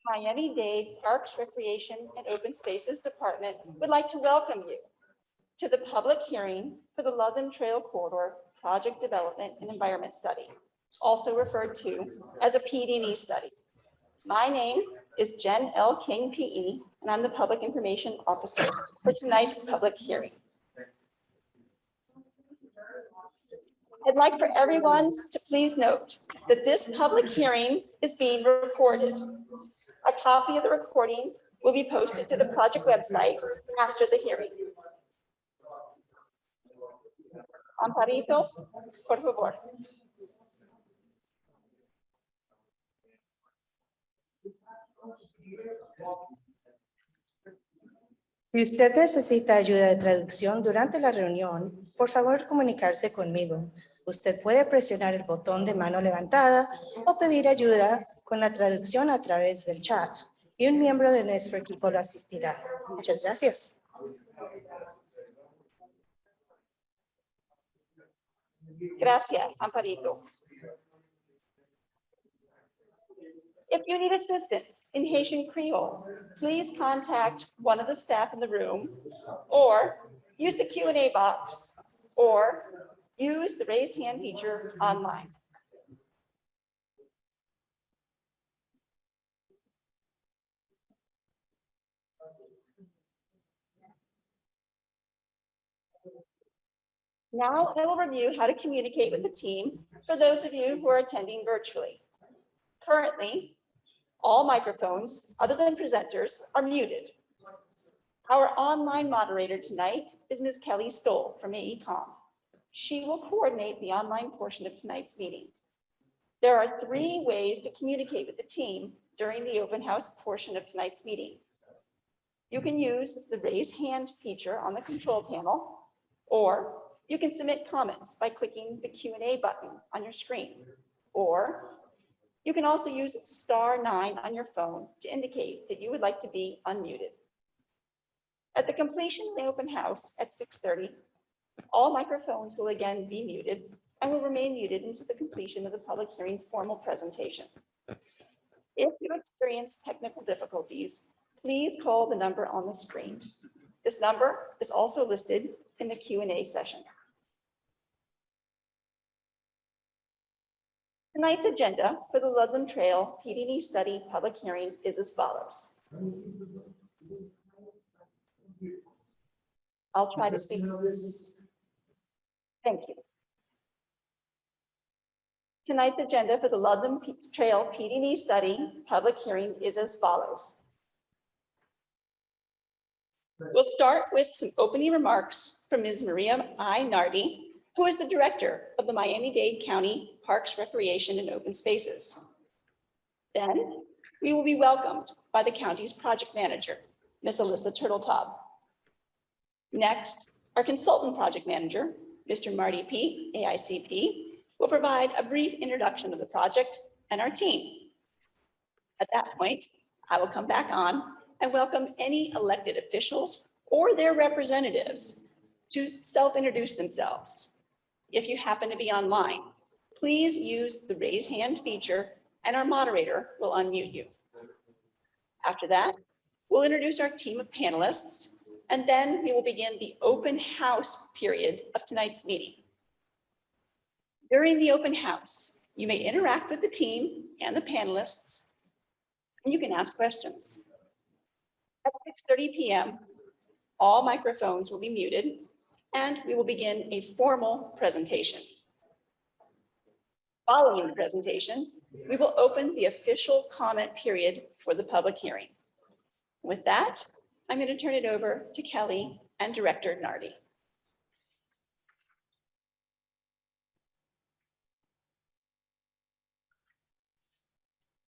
Miami-Dade Parks, Recreation, and Open Spaces Department would like to welcome you to the public hearing for the Ludlam Trail Corridor Project Development and Environment Study, also referred to as a PD&E study. My name is Jen L. King, PE, and I'm the Public Information Officer for tonight's public hearing. I'd like for everyone to please note that this public hearing is being recorded. A copy of the recording will be posted to the project website after the hearing. Amparito, por favor. Si usted necesita ayuda de traducción durante la reunión, por favor comunicarse conmigo. Usted puede presionar el botón de mano levantada o pedir ayuda con la traducción a través del chat y un miembro de nuestro equipo lo asistirá. Muchas gracias. Gracias, Amparito. If you need assistance in Haitian Creole, please contact one of the staff in the room or use the Q&A box or use the raised hand feature online. Now I will review how to communicate with the team for those of you who are attending virtually. Currently, all microphones other than presenters are muted. Our online moderator tonight is Ms. Kelly Stoll from AECOM. She will coordinate the online portion of tonight's meeting. There are 3 ways to communicate with the team during the open house portion of tonight's meeting. You can use the raise hand feature on the control panel, or you can submit comments by clicking the Q&A button on your screen, or you can also use *9 on your phone to indicate that you would like to be unmuted. At the completion of the open house at 6:30, all microphones will again be muted and will remain muted until the completion of the public hearing formal presentation. If you experience technical difficulties, please call the number on the screen. This number is also listed in the Q&A session. Tonight's agenda for the Ludlam Trail PD&E study public hearing is as follows. I'll try to speak. Thank you. Tonight's agenda for the Ludlam Trail PD&E study public hearing is as follows. We'll start with some opening remarks from Ms. Maria I. Nardi, who is the director of the Miami-Dade County Parks, Recreation, and Open Spaces. Then we will be welcomed by the county's project manager, Ms. Alyssa Turtletaub. Next, our consultant project manager, Mr. Marty P., AICP, will provide a brief introduction of the project and our team. At that point, I will come back on and welcome any elected officials or their representatives to self-introduce themselves. If you happen to be online, please use the raise hand feature and our moderator will unmute you. After that, we'll introduce our team of panelists, and then we will begin the open house period of tonight's meeting. During the open house, you may interact with the team and the panelists, and you can ask questions. At 6:30 p.m., all microphones will be muted, and we will begin a formal presentation. Following the presentation, we will open the official comment period for the public hearing. With that, I'm going to turn it over to Kelly and Director Nardi.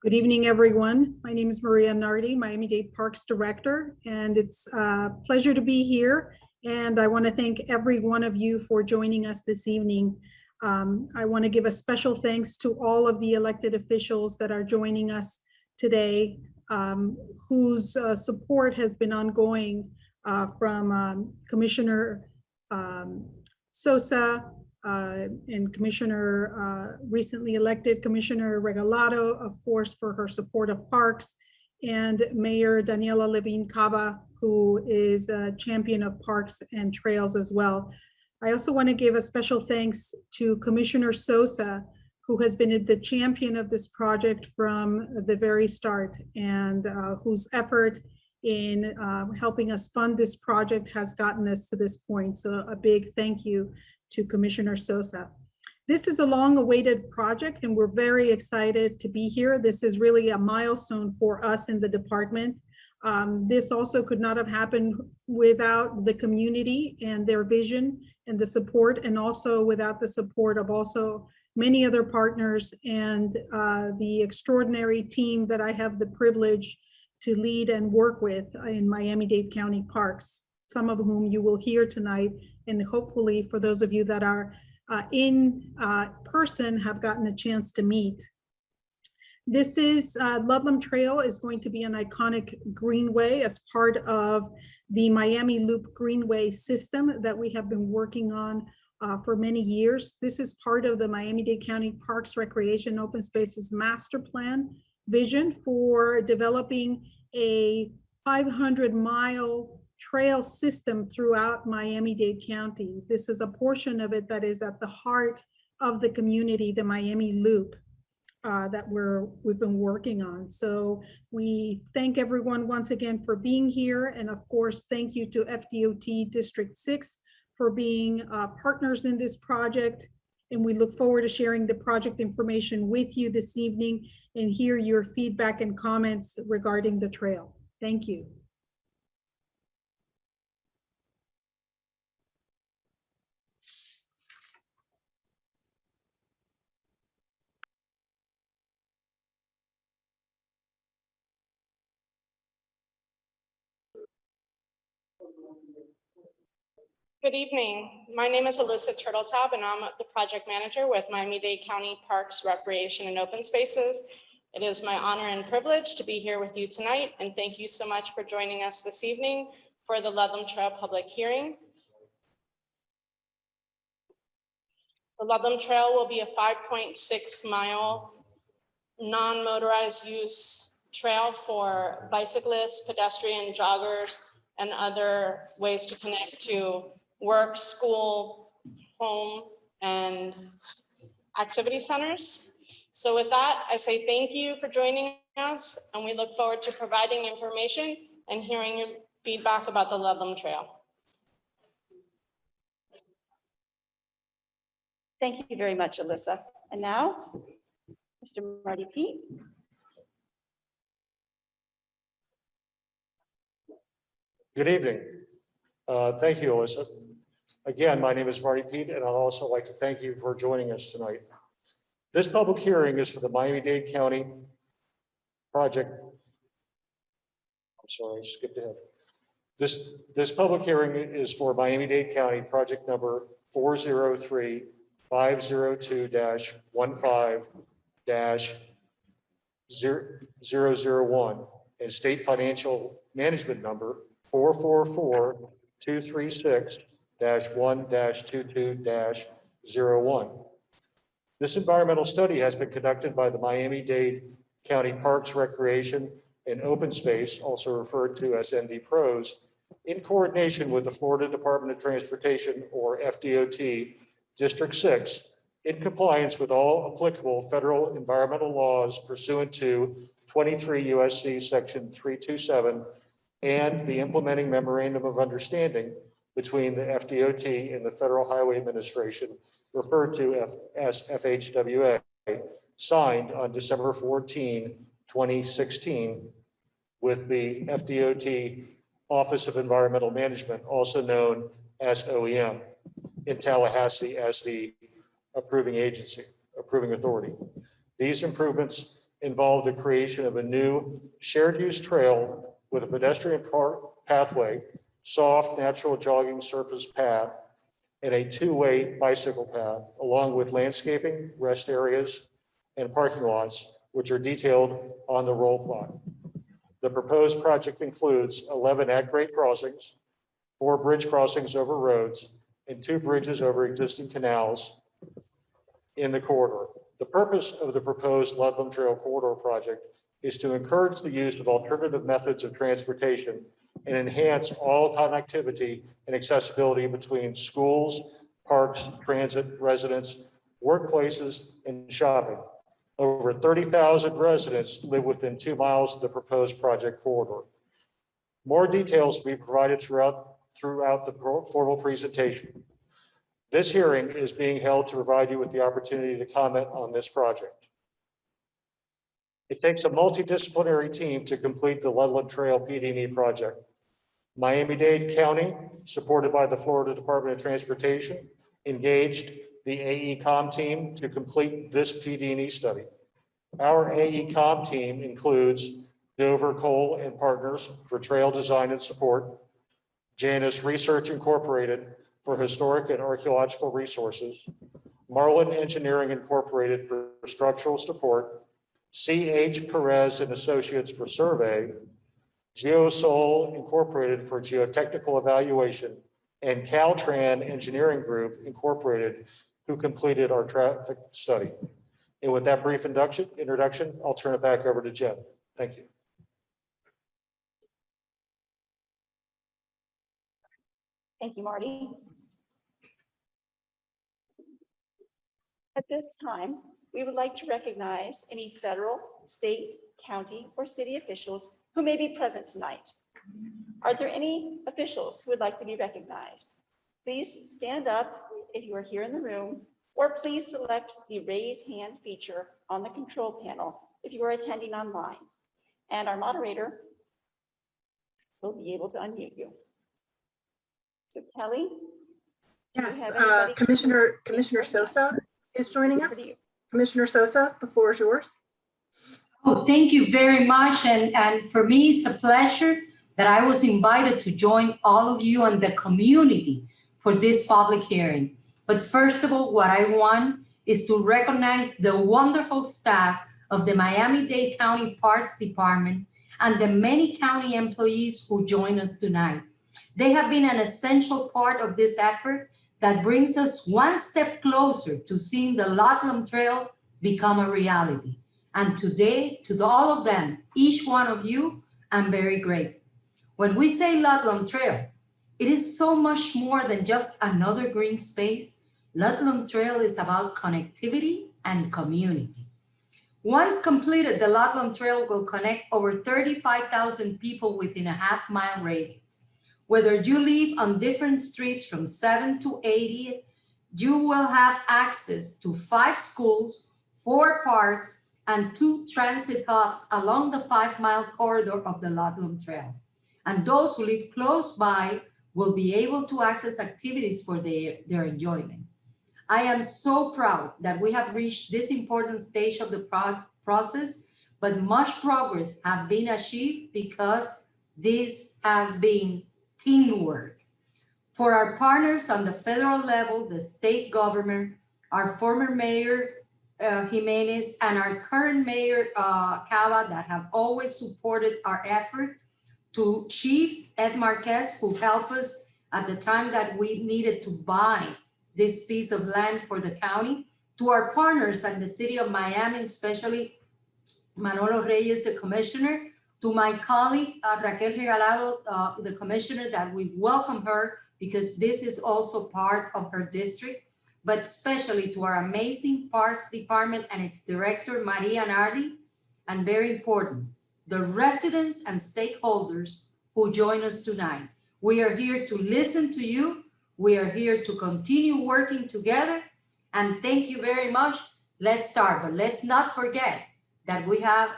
Good evening, everyone. My name is Maria Nardi, Miami-Dade Parks Director, and it's a pleasure to be here. And I want to thank every one of you for joining us this evening. I want to give a special thanks to all of the elected officials that are joining us today, whose support has been ongoing from Commissioner Sosa and Commissioner recently elected Commissioner Regalado, of course, for her support of parks, and Mayor Daniela Levine Cava, who is a champion of parks and trails as well. I also want to give a special thanks to Commissioner Sosa, who has been the champion of this project from the very start, and whose effort in helping us fund this project has gotten us to this point. So a big thank you to Commissioner Sosa. This is a long-awaited project, and we're very excited to be here. This is really a milestone for us in the department. This also could not have happened without the community and their vision and the support, and also without the support of also many other partners and the extraordinary team that I have the privilege to lead and work with in Miami-Dade County Parks, some of whom you will hear tonight, and hopefully for those of you that are in person have gotten a chance to meet. This is Ludlam Trail is going to be an iconic greenway as part of the Miami Loop Greenway system that we have been working on for many years. This is part of the Miami-Dade County Parks, Recreation, Open Spaces Master Plan vision for developing a 500-mile trail system throughout Miami-Dade County. This is a portion of it that is at the heart of the community, the Miami Loop, that we've been working on. So we thank everyone once again for being here. And of course, thank you to FDOT District 6 for being partners in this project. And we look forward to sharing the project information with you this evening and hear your feedback and comments regarding the trail. Thank you. Good evening. My name is Alyssa Turtletop, and I'm the project manager with Miami-Dade County Parks, Recreation, and Open Spaces. It is my honor and privilege to be here with you tonight, and thank you so much for joining us this evening for the Ludlam Trail public hearing. The Ludlam Trail will be a 5.6-mile non-motorized use trail for bicyclists, pedestrian, joggers, and other ways to connect to work, school, home, and activity centers. So with that, I say thank you for joining us, and we look forward to providing information and hearing your feedback about the Ludlam Trail. Thank you very much, Alyssa. And now, Mr. Marty Pete. Good evening. Thank you, Alyssa. Again, my name is Marty Pete, and I'd also like to thank you for joining us tonight. This public hearing is for the Miami-Dade County project. I'm sorry, I skipped ahead. This public hearing is for Miami-Dade County project number 403-502-15-001 and state financial management number 444-236-1-22-01. This environmental study has been conducted by the Miami-Dade County Parks, Recreation, and Open Space, also referred to as ND-PROS, in coordination with the Florida Department of Transportation, or FDOT, District 6, in compliance with all applicable federal environmental laws pursuant to 23 USC Section 327 and the implementing memorandum of understanding between the FDOT and the Federal Highway Administration, referred to as FHWA, signed on December 14, 2016, with the FDOT Office of Environmental Management, also known as OEM, in Tallahassee as the approving authority. These improvements involve the creation of a new shared use trail with a pedestrian pathway, soft natural jogging surface path, and a two-way bicycle path, along with landscaping, rest areas, and parking lots, which are detailed on the roll plot. The proposed project includes 11 at-grade crossings, 4 bridge crossings over roads, and 2 bridges over existing canals in the corridor. The purpose of the proposed Ludlam Trail Corridor project is to encourage the use of alternative methods of transportation and enhance all connectivity and accessibility between schools, parks, transit, residents, workplaces, and shopping. Over 30,000 residents live within 2 miles of the proposed project corridor. More details will be provided throughout the formal presentation. This hearing is being held to provide you with the opportunity to comment on this project. It takes a multidisciplinary team to complete the Ludlam Trail PD&E project. Miami-Dade County, supported by the Florida Department of Transportation, engaged the AECOM team to complete this PD&E study. Our AECOM team includes Dover, Cole and Partners for trail design and support, Janus Research Incorporated for historic and archaeological resources, Marlin Engineering Incorporated for structural support, C.H. Perez and Associates for survey, GeoSol Incorporated for geotechnical evaluation, and Caltran Engineering Group Incorporated, who completed our traffic study. And with that brief introduction, I'll turn it back over to Jen. Thank you. Thank you, Marty. At this time, we would like to recognize any federal, state, county, or city officials who may be present tonight. Are there any officials who would like to be recognized? Please stand up if you are here in the room, or please select the raise hand feature on the control panel if you are attending online. And our moderator will be able to unmute you. So Kelly? do you Yes, have anybody- Commissioner Sosa is joining us. Commissioner Sosa, the floor is yours. Oh, thank you very much. And for me, it's a pleasure that I was invited to join all of you and the community for this public hearing. But first of all, what I want is to recognize the wonderful staff of the Miami-Dade County Parks Department and the many county employees who join us tonight. They have been an essential part of this effort that brings us one step closer to seeing the Ludlam Trail become a reality. And today, to all of them, each one of you, I'm very grateful. When we say Ludlam Trail, it is so much more than just another green space. Ludlam Trail is about connectivity and community. Once completed, the Ludlam Trail will connect over 35,000 people within a half-mile radius. Whether you live on different streets from 7th to 80th, you will have access to 5 schools, 4 parks, and 2 transit hubs along the 5-mile corridor of the Ludlam Trail. And those who live close by will be able to access activities for their enjoyment. I am so proud that we have reached this important stage of the process, but much progress has been achieved because these have been teamwork. For our partners on the federal level, the state government, our former mayor, Jimenez, and our current mayor, Cava, that have always supported our effort, to Chief Ed Marquez, who helped us at the time that we needed to buy this piece of land for the county, to our partners and the city of Miami, especially Manolo Reyes, the commissioner, to my colleague, Raquel Regalado, the commissioner, that we welcome her because this is also part of her district, but especially to our amazing Parks Department and its director, Maria Nardi, and very important, the residents and stakeholders who join us tonight. We are here to listen to you. We are here to continue working together. And thank you very much. Let's start, but let's not forget that we have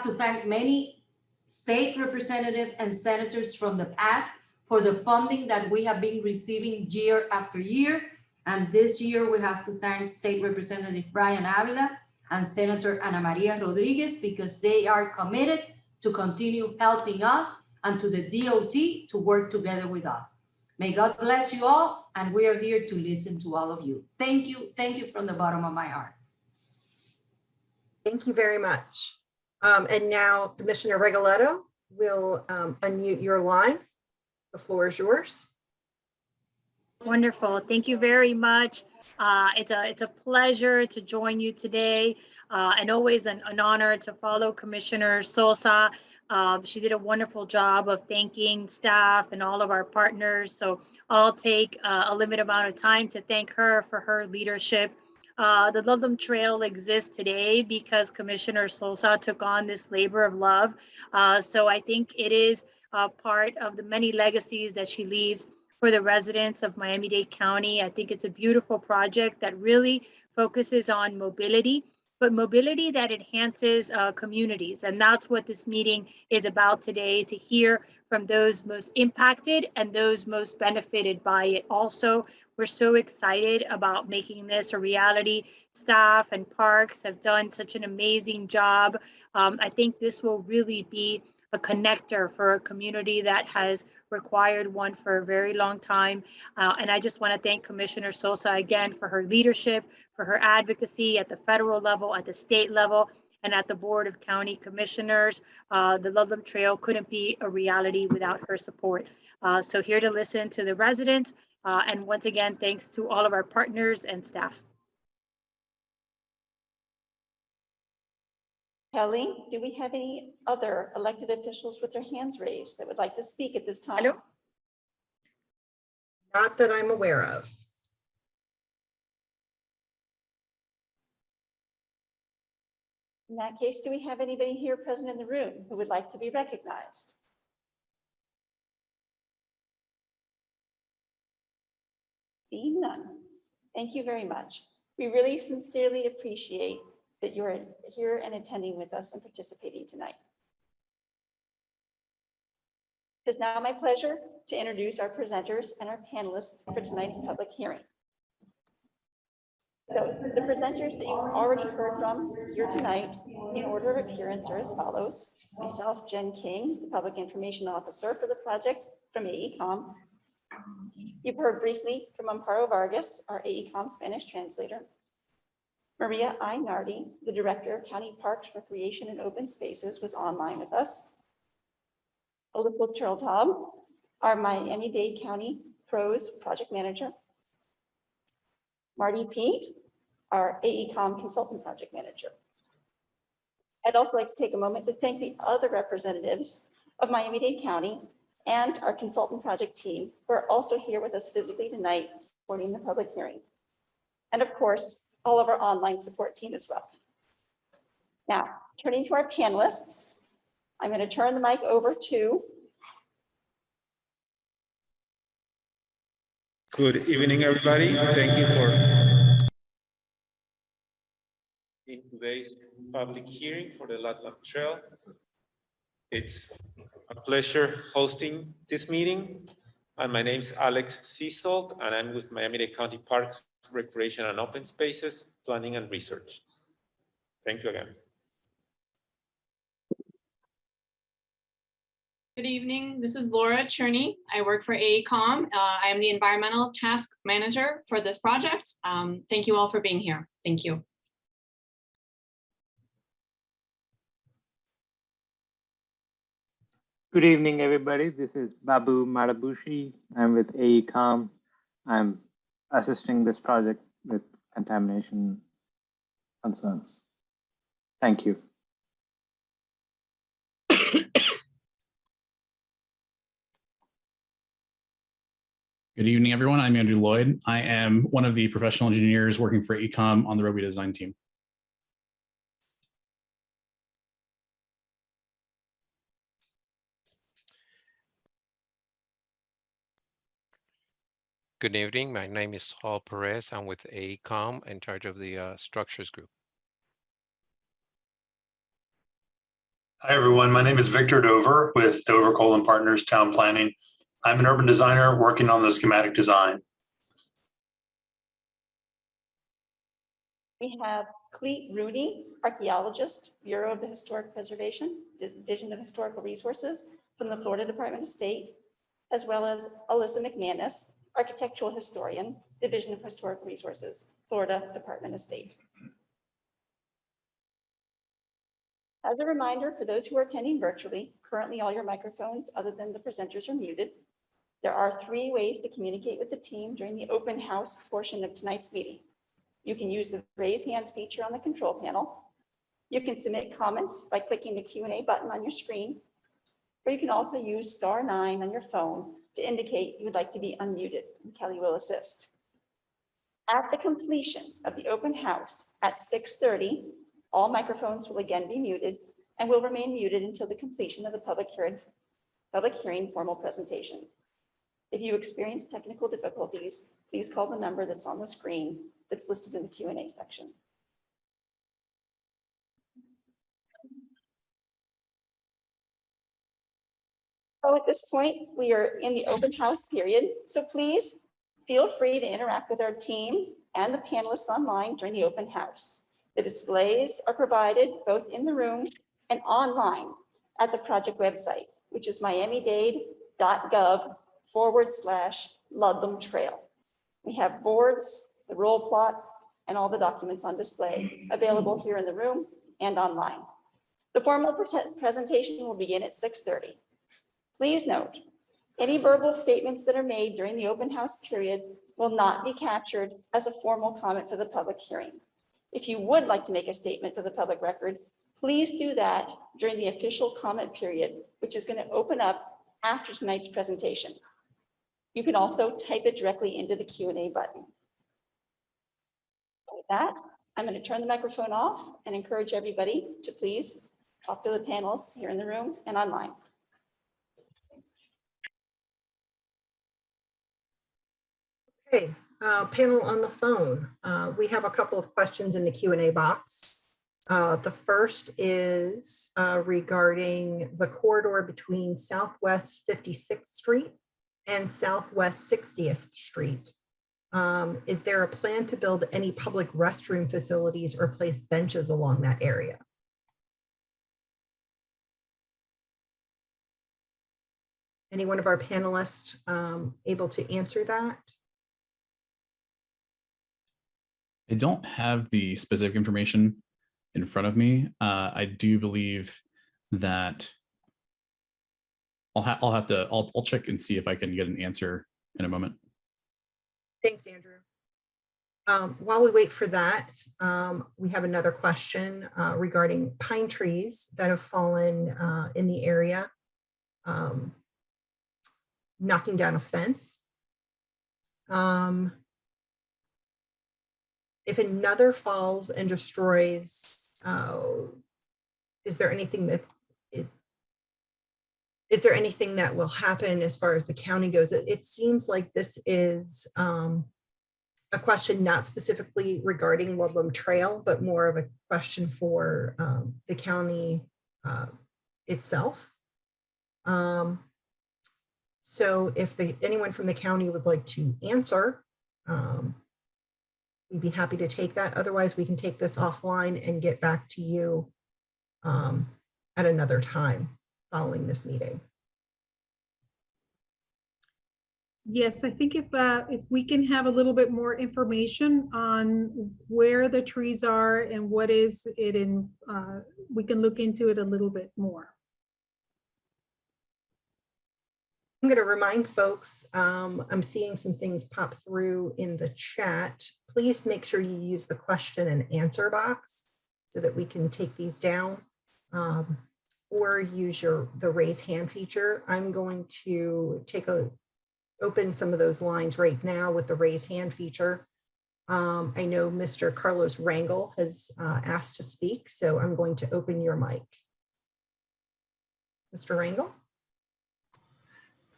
to thank many state representatives and senators from the past for the funding that we have been receiving year after year. And this year we have to thank State Representative Brian Avila and Senator Ana Maria Rodriguez because they are committed to continue helping us and to the DOT to work together with us. May God bless you all, and we are here to listen to all of you. Thank you from the bottom of my heart. Thank you very much. And now Commissioner Regalado will unmute your line. The floor is yours. Wonderful. Thank you very much. It's a pleasure to join you today, and always an honor to follow Commissioner Sosa. She did a wonderful job of thanking staff and all of our partners. So I'll take a limited amount of time to thank her for her leadership. The Ludlam Trail exists today because Commissioner Sosa took on this labor of love. So I think it is part of the many legacies that she leaves for the residents of Miami-Dade County. I think it's a beautiful project that really focuses on mobility, but mobility that enhances communities. And that's what this meeting is about today, to hear from those most impacted and those most benefited by it. Also, we're so excited about making this a reality. Staff and parks have done such an amazing job. I think this will really be a connector for a community that has required one for a very long time. And I just want to thank Commissioner Sosa again for her leadership, for her advocacy at the federal level, at the state level, and at the Board of County Commissioners. The Ludlam Trail couldn't be a reality without her support. So here to listen to the residents. And once again, thanks to all of our partners and staff. Kelly, do we have any other elected officials with their hands raised that would like to speak at this time? Hello? Not that I'm aware of. In that case, do we have anybody here present in the room who would like to be recognized? Seeing none. Thank you very much. We really sincerely appreciate that you're here and attending with us and participating tonight. It is now my pleasure to introduce our presenters and our panelists for tonight's public hearing. So the presenters that you've already heard from here tonight in order of appearance are as follows. Myself, Jen King, the Public Information Officer for the project from AECOM. You've heard briefly from Amparo Vargas, our AECOM Spanish translator. Maria I. Nardi, the Director of County Parks, Recreation, and Open Spaces, was online with us. Elizabeth Turltaub, our Miami-Dade County PROS Project Manager. Marty Pete, our AECOM Consultant Project Manager. I'd also like to take a moment to thank the other representatives of Miami-Dade County and our consultant project team who are also here with us physically tonight supporting the public hearing. And of course, all of our online support team as well. Now, turning to our panelists, I'm going to turn the mic over to. Good evening, everybody. Thank you for in today's public hearing for the Ludlam Trail. It's a pleasure hosting this meeting. And my name is Alex Seasold, and I'm with Miami-Dade County Parks, Recreation, and Open Spaces, Planning and Research. Thank you again. Good evening, this is Laura Cherney. I work for AECOM. I am the Environmental Task Manager for this project. Thank you all for being here. Thank you. Good evening, everybody. This is Babu Marabushi. I'm with AECOM. I'm assisting this project with contamination concerns. Thank you. Good evening, everyone. I'm Andrew Lloyd. I am one of the professional engineers working for AECOM on the roadway design team. Good evening. My name is Saul Perez. I'm with AECOM in charge of the structures group. Hi, everyone. My name is Victor Dover with Dover Cole & Partners Town Planning. I'm an urban designer working on the schematic design. We have Cleet Rooney, archaeologist, Bureau of the Historic Preservation, Division of Historical Resources from the Florida Department of State, as well as Alyssa McManus, architectural historian, Division of Historical Resources, Florida Department of State. As a reminder, for those who are attending virtually, currently all your microphones other than the presenters are muted. There are 3 ways to communicate with the team during the open house portion of tonight's meeting. You can use the raise hand feature on the control panel. You can submit comments by clicking the Q&A button on your screen, or you can also use *9 on your phone to indicate you would like to be unmuted, and Kelly will assist. At the completion of the open house at 6:30, all microphones will again be muted and will remain muted until the completion of the public hearing formal presentation. If you experience technical difficulties, please call the number that's on the screen that's listed in the Q&A section. So at this point, we are in the open house period, so please feel free to interact with our team and the panelists online during the open house. The displays are provided both in the room and online at the project website, which is miamidade.gov/Ludlam Trail. We have boards, the roll plot, and all the documents on display available here in the room and online. The formal presentation will begin at 6:30. Please note, any verbal statements that are made during the open house period will not be captured as a formal comment for the public hearing. If you would like to make a statement for the public record, please do that during the official comment period, which is going to open up after tonight's presentation. You can also type it directly into the Q&A button. With that, I'm going to turn the microphone off and encourage everybody to please talk to the panelists here in the room and online. Okay, panel on the phone. We have a couple of questions in the Q&A box. The first is regarding the corridor between Southwest 56th Street and Southwest 60th Street. Is there a plan to build any public restroom facilities or place benches along that area? Any one of our panelists able to answer that? I don't have the specific information in front of me. I do believe that I'll check and see if I can get an answer in a moment. Thanks, Andrew. While we wait for that, we have another question regarding pine trees that have fallen in the area, knocking down a fence. If another falls and destroys, is there anything that will happen as far as the county goes? It seems like this is a question not specifically regarding Ludlam Trail, but more of a question for the county itself. So if anyone from the county would like to answer, we'd be happy to take that. Otherwise, we can take this offline and get back to you at another time following this meeting. Yes, I think if we can have a little bit more information on where the trees are and what is it in, we can look into it a little bit more. I'm going to remind folks, I'm seeing some things pop through in the chat. Please make sure you use the question and answer box so that we can take these down, or use the raise hand feature. I'm going to open some of those lines right now with the raise hand feature. I know Mr. Carlos Rangel has asked to speak, so I'm going to open your mic. Mr. Rangel?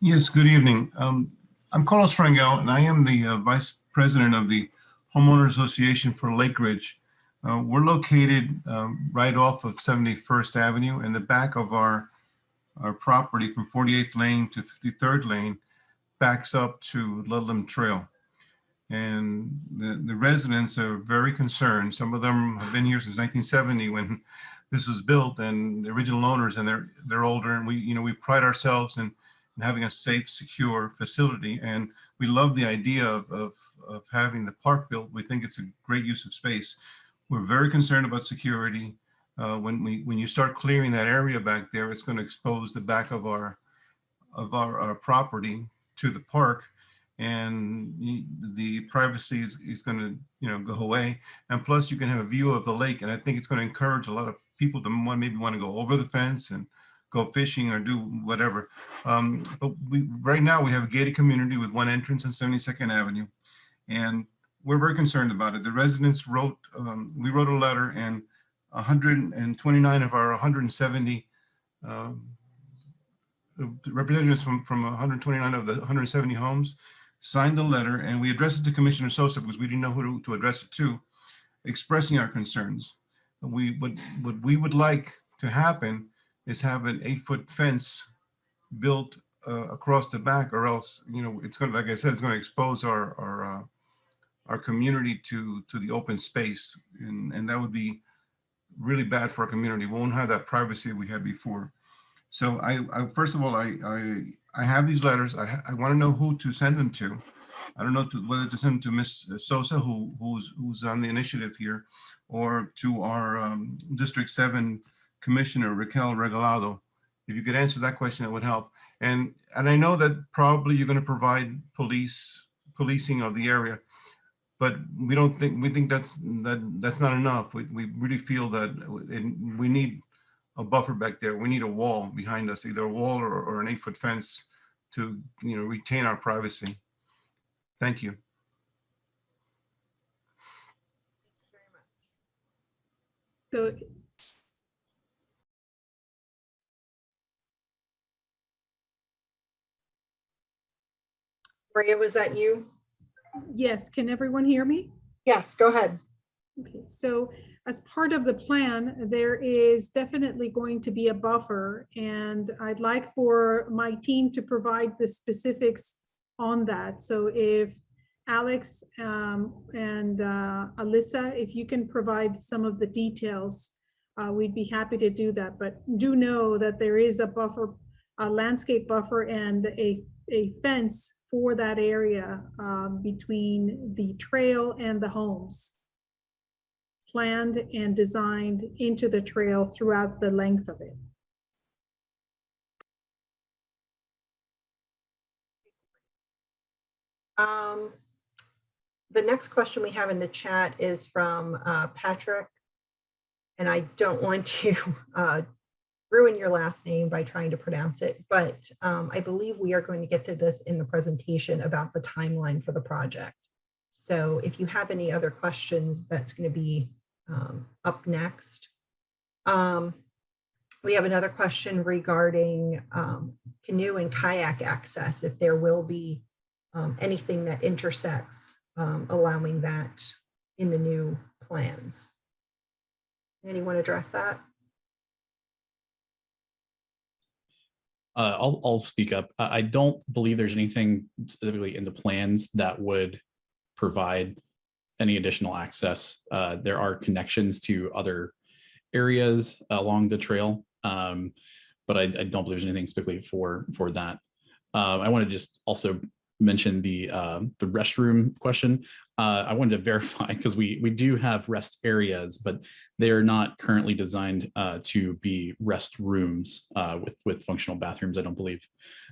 Yes, good evening. I'm Carlos Rangel, and I am the Vice President of the Homeowner Association for Lake Ridge. We're located right off of 71st Avenue, in the back of our property from 48th Lane to 53rd Lane backs up to Ludlam Trail. And the residents are very concerned. Some of them have been here since 1970 when this was built, and the original owners, and they're older, and we pride ourselves in having a safe, secure facility. And we love the idea of having the park built. We think it's a great use of space. We're very concerned about security. When you start clearing that area back there, it's going to expose the back of our property to the park, and the privacy is going to, you know, go away. And plus, you can have a view of the lake, and I think it's going to encourage a lot of people to maybe want to go over the fence and go fishing or do whatever. But right now we have a gated community with one entrance on 72nd Avenue, and we're very concerned about it. The residents wrote, we wrote a letter, and 129 of our 170 representatives from 129 of the 170 homes signed the letter, and we addressed it to Commissioner Sosa because we didn't know who to address it to, expressing our concerns. What we would like to happen is have an 8-foot fence built across the back, or else, you know, it's going to, like I said, it's going to expose our community to the open space, and that would be really bad for our community. We won't have that privacy we had before. So I first of all, I have these letters. I want to know who to send them to. I don't know whether to send them to Ms. Sosa, who's on the initiative here, or to our District 7 Commissioner, Raquel Regalado. If you could answer that question, that would help. And I know that probably you're going to provide policing of the area, but we think that's not enough. We really feel that we need a buffer back there. We need a wall behind us, either a wall or an 8-foot fence to, you know, retain our privacy. Thank you. So Maria, was that you? yes, can everyone hear me? Yes, go ahead. Okay, so as part of the plan, there is definitely going to be a buffer, and I'd like for my team to provide the specifics on that. So if Alex and Alyssa, if you can provide some of the details, we'd be happy to do that. But do know that there is a buffer, a landscape buffer, and a fence for that area between the trail and the homes, planned and designed into the trail throughout the length of it. The next question we have in the chat is from Patrick, and I don't want to ruin your last name by trying to pronounce it, but I believe we are going to get to this in the presentation about the timeline for the project. So if you have any other questions, that's going to be up next. We have another question regarding canoe and kayak access, if there will be anything that intersects allowing that in the new plans. Anyone address that? I'll speak up. I don't believe there's anything specifically in the plans that would provide any additional access. There are connections to other areas along the trail, but I don't believe there's anything specifically for that. I want to just also mention the restroom question. I wanted to verify, because we do have rest areas, but they are not currently designed to be rest rooms with functional bathrooms, I don't believe.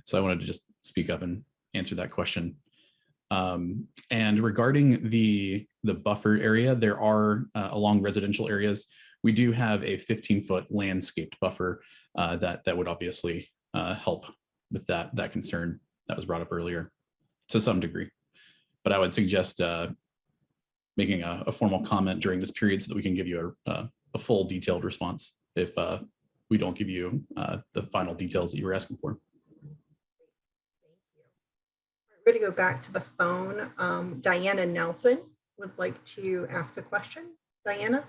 So I wanted to just speak up and answer that question. And regarding the buffer area, there are along residential areas, we do have a 15-foot landscaped buffer that would obviously help with that concern that was brought up earlier to some degree. But I would suggest making a formal comment during this period so that we can give you a full detailed response if we don't give you the final details that you were asking for. We're going to go back to the phone. Diana Nelson would like to ask a question. Diana?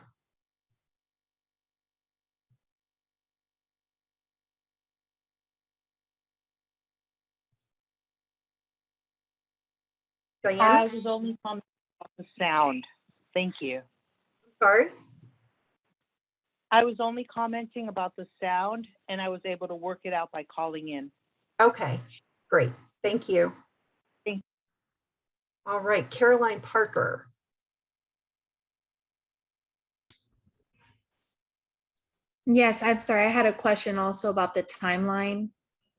Diana? I was only commenting about the sound. Thank you. Sorry? I was only commenting about the sound, and I was able to work it out by calling in. Okay, great. Thank you. Thank you. All right, Caroline Parker. Yes, I'm sorry. I had a question also about the timeline.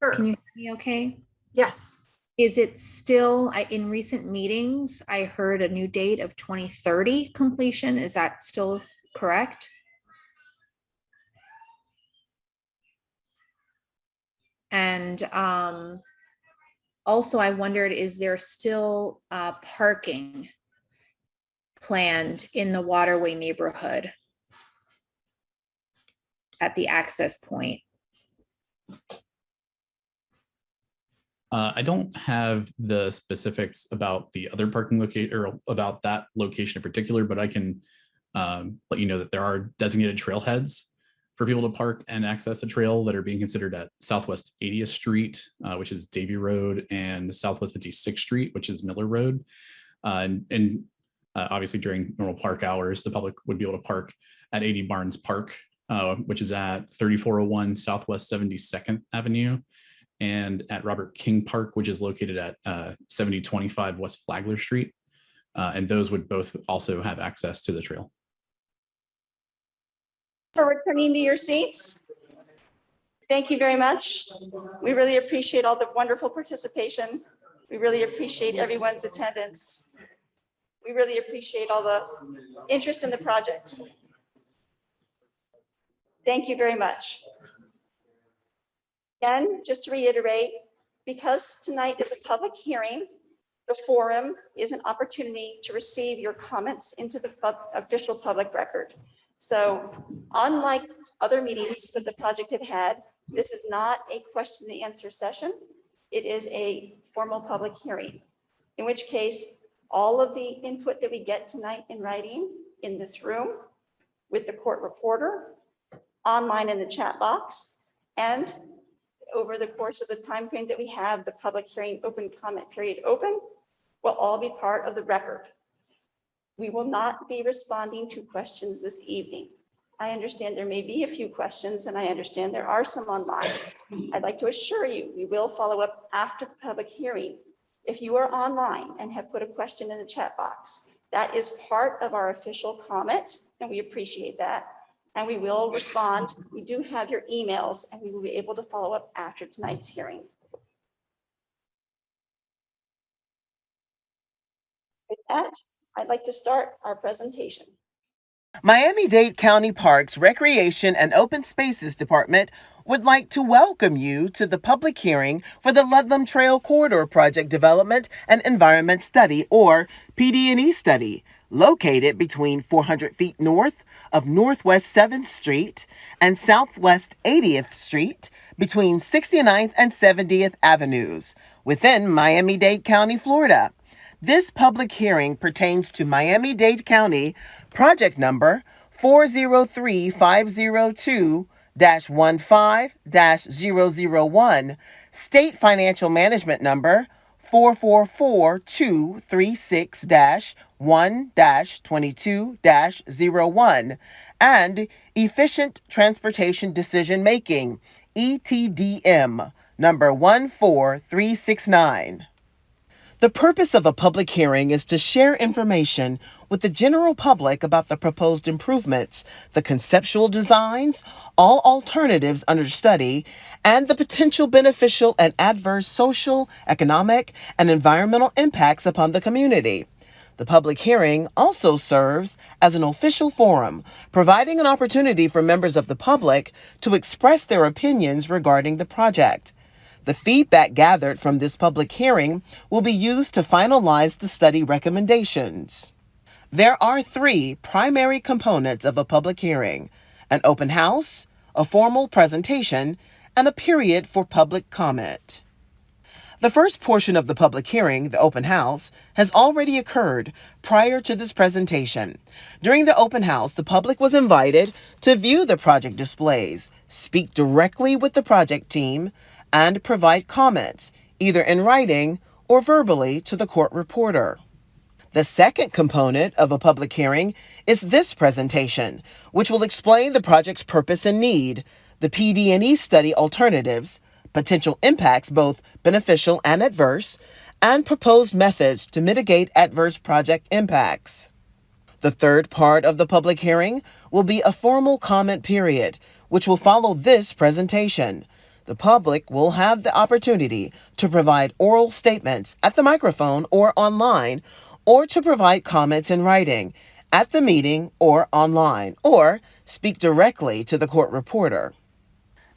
Sure. Can you hear me okay? Yes. Is it still, in recent meetings, I heard a new date of 2030 completion. Is that still correct? And also I wondered, is there still parking planned in the Waterway neighborhood at the access point? I don't have the specifics about the other parking location or about that location in particular, but I can let you know that there are designated trailheads for people to park and access the trail that are being considered at Southwest 80th Street, which is Davie Road, and Southwest 56th Street, which is Miller Road. Obviously during normal park hours, the public would be able to park at 80 Barnes Park, which is at 3401 Southwest 72nd Avenue, and at Robert King Park, which is located at 7025 West Flagler Street. And those would both also have access to the trail. For returning to your seats. Thank you very much. We really appreciate all the wonderful participation. We really appreciate everyone's attendance. We really appreciate all the interest in the project. Thank you very much. Again, just to reiterate, because tonight is a public hearing, the forum is an opportunity to receive your comments into the official public record. So unlike other meetings that the project had, this is not a question and answer session. It is a formal public hearing, in which case all of the input that we get tonight in writing in this room with the court reporter, online in the chat box, and over the course of the time frame that we have the public hearing open comment period open, will all be part of the record. We will not be responding to questions this evening. I understand there may be a few questions, and I understand there are some online. I'd like to assure you, we will follow up after the public hearing. If you are online and have put a question in the chat box, that is part of our official comment, and we appreciate that. And we will respond. We do have your emails, and we will be able to follow up after tonight's hearing. With that, I'd like to start our presentation. Miami-Dade County Parks, Recreation, and Open Spaces Department would like to welcome you to the public hearing for the Ludlam Trail Corridor Project Development and Environment Study, or PD&E study, located between 400 feet north of Northwest 7th Street and Southwest 80th Street between 69th and 70th Avenues within Miami-Dade County, Florida. This public hearing pertains to Miami-Dade County project number 403502-15-001, state financial management number 444236-1-22-01, and efficient transportation decision making, ETDM number 14369. The purpose of a public hearing is to share information with the general public about the proposed improvements, the conceptual designs, all alternatives under study, and the potential beneficial and adverse social, economic, and environmental impacts upon the community. The public hearing also serves as an official forum, providing an opportunity for members of the public to express their opinions regarding the project. The feedback gathered from this public hearing will be used to finalize the study recommendations. There are three primary components of a public hearing: an open house, a formal presentation, and a period for public comment. The first portion of the public hearing, the open house, has already occurred prior to this presentation. During the open house, the public was invited to view the project displays, speak directly with the project team, and provide comments, either in writing or verbally, to the court reporter. The second component of a public hearing is this presentation, which will explain the project's purpose and need, the PD&E study alternatives, potential impacts, both beneficial and adverse, and proposed methods to mitigate adverse project impacts. The third part of the public hearing will be a formal comment period, which will follow this presentation. The public will have the opportunity to provide oral statements at the microphone or online, or to provide comments in writing at the meeting or online, or speak directly to the court reporter.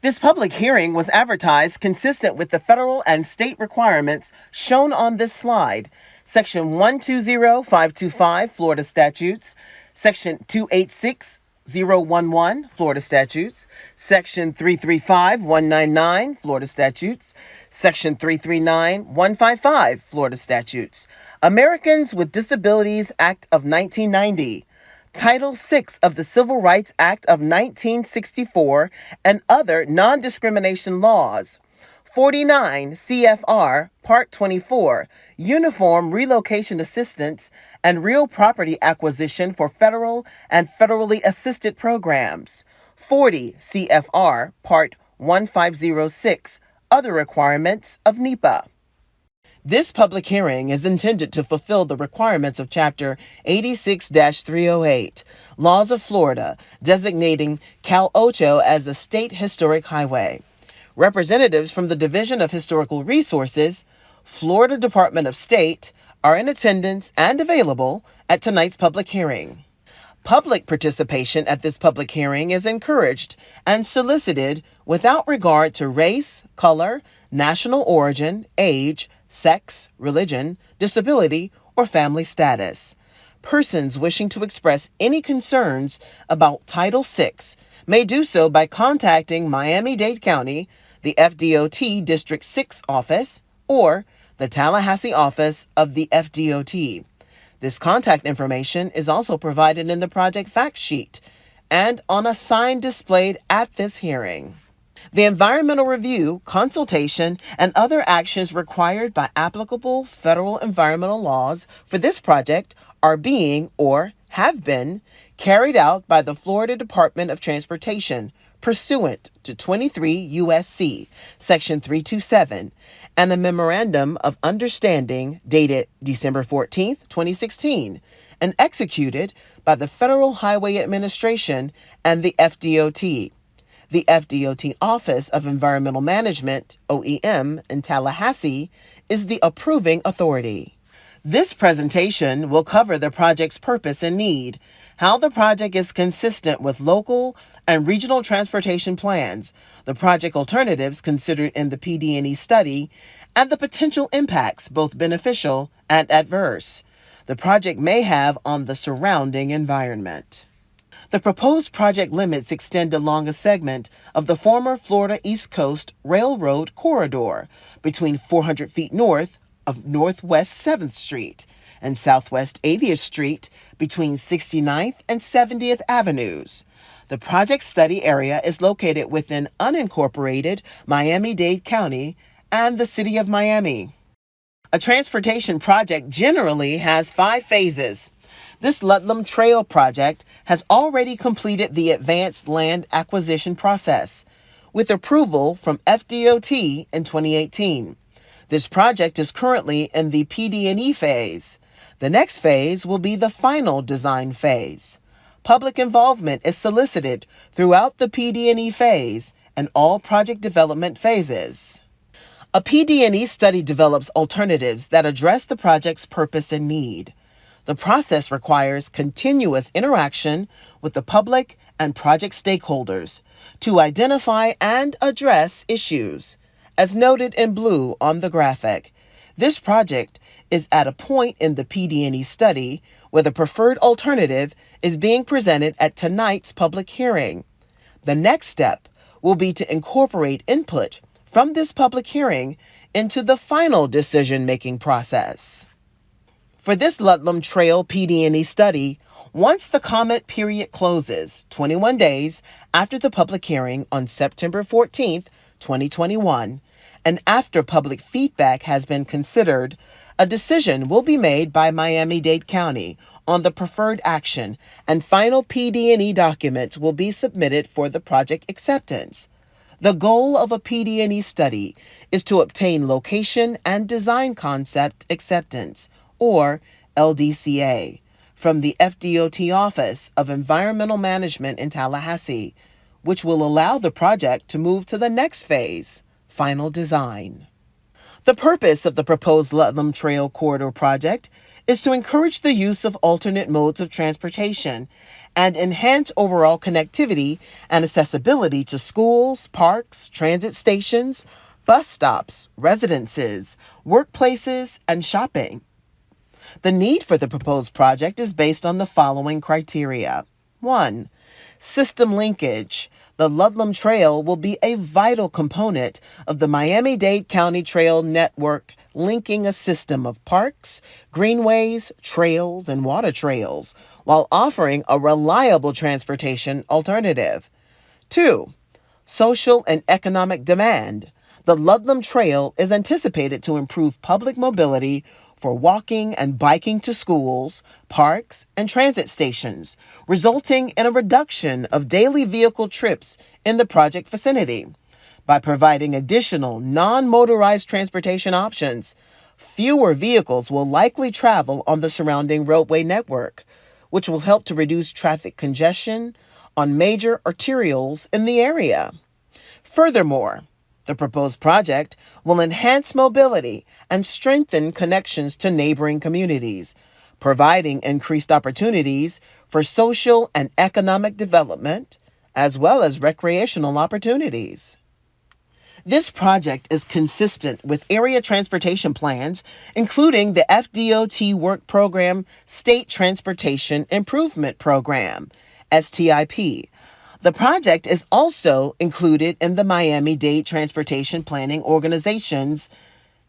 This public hearing was advertised consistent with the federal and state requirements shown on this slide. Section 120525 Florida Statutes, Section 286011 Florida Statutes, Section 335199 Florida Statutes, Section 339155 Florida Statutes, Americans with Disabilities Act of 1990, Title VI of the Civil Rights Act of 1964, and other non-discrimination laws. 49 CFR Part 24, Uniform Relocation Assistance and Real Property Acquisition for Federal and Federally Assisted Programs. 40 CFR Part 1506, Other Requirements of NEPA. This public hearing is intended to fulfill the requirements of Chapter 86-308, Laws of Florida, designating Cal Ocho as a state historic highway. Representatives from the Division of Historical Resources, Florida Department of State, are in attendance and available at tonight's public hearing. Public participation at this public hearing is encouraged and solicited without regard to race, color, national origin, age, sex, religion, disability, or family status. Persons wishing to express any concerns about Title VI may do so by contacting Miami-Dade County, the FDOT District 6 office, or the Tallahassee office of the FDOT. This contact information is also provided in the project fact sheet and on a sign displayed at this hearing. The environmental review, consultation, and other actions required by applicable federal environmental laws for this project are being or have been carried out by the Florida Department of Transportation pursuant to 23 U.S.C. Section 327 and a Memorandum of Understanding dated December 14, 2016, and executed by the Federal Highway Administration and the FDOT. The FDOT Office of Environmental Management, OEM, in Tallahassee is the approving authority. This presentation will cover the project's purpose and need, how the project is consistent with local and regional transportation plans, the project alternatives considered in the PD&E study, and the potential impacts, both beneficial and adverse, the project may have on the surrounding environment. The proposed project limits extend along a segment of the former Florida East Coast Railroad corridor between 400 feet north of Northwest 7th Street and Southwest 80th Street between 69th and 70th Avenues. The project study area is located within unincorporated Miami-Dade County and the City of Miami. A transportation project generally has 5 phases. This Ludlam Trail project has already completed the advanced land acquisition process, with approval from FDOT in 2018. This project is currently in the PD&E phase. The next phase will be the final design phase. Public involvement is solicited throughout the PD&E phase and all project development phases. A PD&E study develops alternatives that address the project's purpose and need. The process requires continuous interaction with the public and project stakeholders to identify and address issues. As noted in blue on the graphic, this project is at a point in the PD&E study where the preferred alternative is being presented at tonight's public hearing. The next step will be to incorporate input from this public hearing into the final decision-making process. For this Ludlam Trail PD&E study, once the comment period closes 21 days after the public hearing on September 14th, 2021, and after public feedback has been considered, a decision will be made by Miami-Dade County on the preferred action, and final PD&E documents will be submitted for the project acceptance. The goal of a PD&E study is to obtain location and design concept acceptance, or LDCA, from the FDOT Office of Environmental Management in Tallahassee, which will allow the project to move to the next phase, final design. The purpose of the proposed Ludlam Trail Corridor project is to encourage the use of alternate modes of transportation and enhance overall connectivity and accessibility to schools, parks, transit stations, bus stops, residences, workplaces, and shopping. The need for the proposed project is based on the following criteria. 1. System linkage. The Ludlam Trail will be a vital component of the Miami-Dade County Trail Network, linking a system of parks, greenways, trails, and water trails, while offering a reliable transportation alternative. 2. Social and economic demand. The Ludlam Trail is anticipated to improve public mobility for walking and biking to schools, parks, and transit stations, resulting in a reduction of daily vehicle trips in the project vicinity. By providing additional non-motorized transportation options, fewer vehicles will likely travel on the surrounding roadway network, which will help to reduce traffic congestion on major arterials in the area. Furthermore, the proposed project will enhance mobility and strengthen connections to neighboring communities, providing increased opportunities for social and economic development, as well as recreational opportunities. This project is consistent with area transportation plans, including the FDOT Work Program State Transportation Improvement Program, STIP. The project is also included in the Miami-Dade Transportation Planning Organization's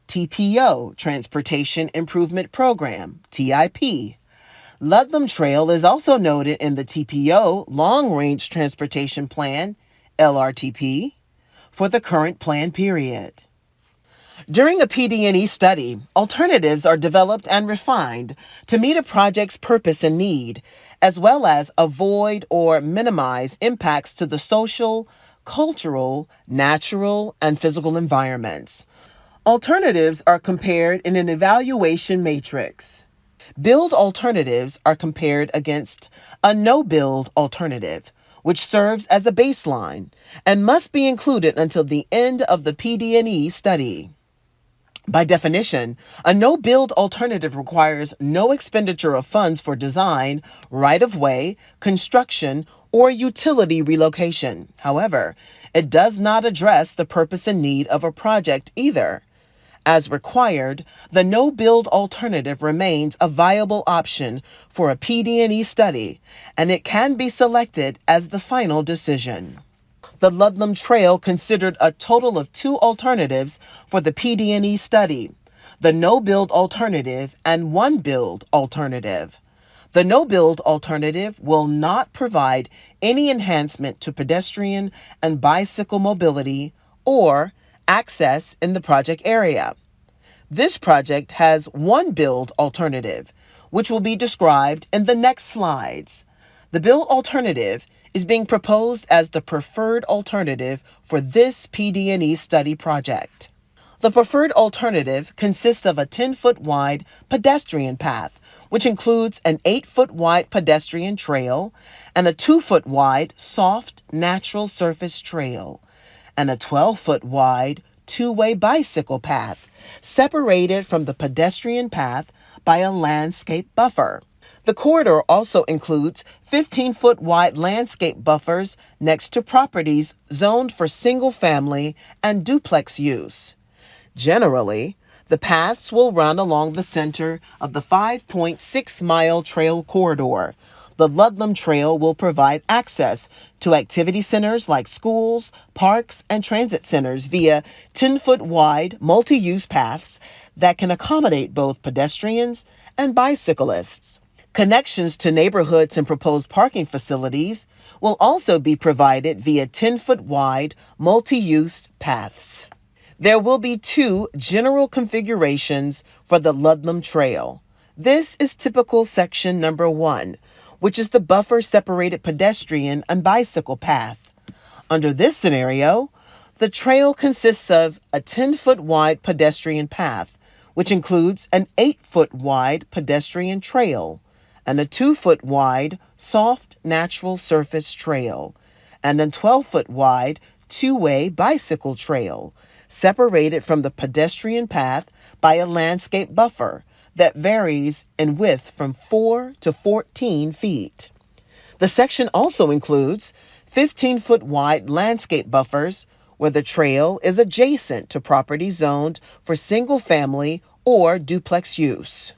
TPO, Transportation Improvement Program, TIP. Ludlam Trail is also noted in the TPO Long Range Transportation Plan, LRTP, for the current plan period. During a PD&E study, alternatives are developed and refined to meet a project's purpose and need, as well as avoid or minimize impacts to the social, cultural, natural, and physical environments. Alternatives are compared in an evaluation matrix. Build alternatives are compared against a no-build alternative, which serves as a baseline and must be included until the end of the PD&E study. By definition, a no-build alternative requires no expenditure of funds for design, right-of-way, construction, or utility relocation. However, it does not address the purpose and need of a project either. As required, the no-build alternative remains a viable option for a PD&E study, and it can be selected as the final decision. The Ludlam Trail considered a total of 2 alternatives for the PD&E study, the no-build alternative and one build alternative. The no-build alternative will not provide any enhancement to pedestrian and bicycle mobility or access in the project area. This project has one build alternative, which will be described in the next slides. The build alternative is being proposed as the preferred alternative for this PD&E study project. The preferred alternative consists of a 10-foot wide pedestrian path, which includes an 8-foot wide pedestrian trail and a 2-foot wide soft natural surface trail, and a 12-foot wide two-way bicycle path separated from the pedestrian path by a landscape buffer. The corridor also includes 15-foot wide landscape buffers next to properties zoned for single-family and duplex use. Generally, the paths will run along the center of the 5.6-mile trail corridor. The Ludlam Trail will provide access to activity centers like schools, parks, and transit centers via 10-foot wide multi-use paths that can accommodate both pedestrians and bicyclists. Connections to neighborhoods and proposed parking facilities will also be provided via 10-foot wide multi-use paths. There will be 2 general configurations for the Ludlam Trail. This is typical section number 1, which is the buffer-separated pedestrian and bicycle path. Under this scenario, the trail consists of a 10-foot wide pedestrian path, which includes an 8-foot wide pedestrian trail, and a 2-foot wide soft natural surface trail, and a 12-foot wide two-way bicycle trail separated from the pedestrian path by a landscape buffer that varies in width from 4 to 14 feet. The section also includes 15-foot wide landscape buffers where the trail is adjacent to property zoned for single-family or duplex use.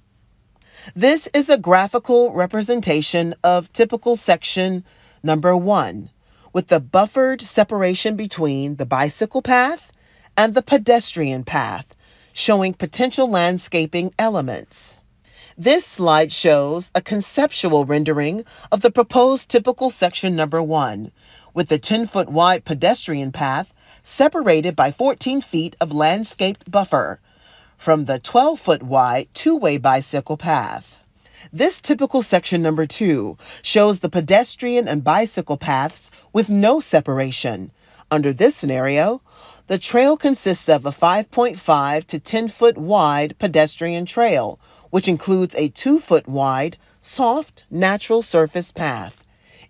This is a graphical representation of typical section number 1, with the buffered separation between the bicycle path and the pedestrian path, showing potential landscaping elements. This slide shows a conceptual rendering of the proposed typical section number 1, with the 10-foot wide pedestrian path separated by 14 feet of landscaped buffer from the 12-foot wide two-way bicycle path. This typical section number 2 shows the pedestrian and bicycle paths with no separation. Under this scenario, the trail consists of a 5.5 to 10-foot wide pedestrian trail, which includes a 2-foot wide, soft, natural surface path,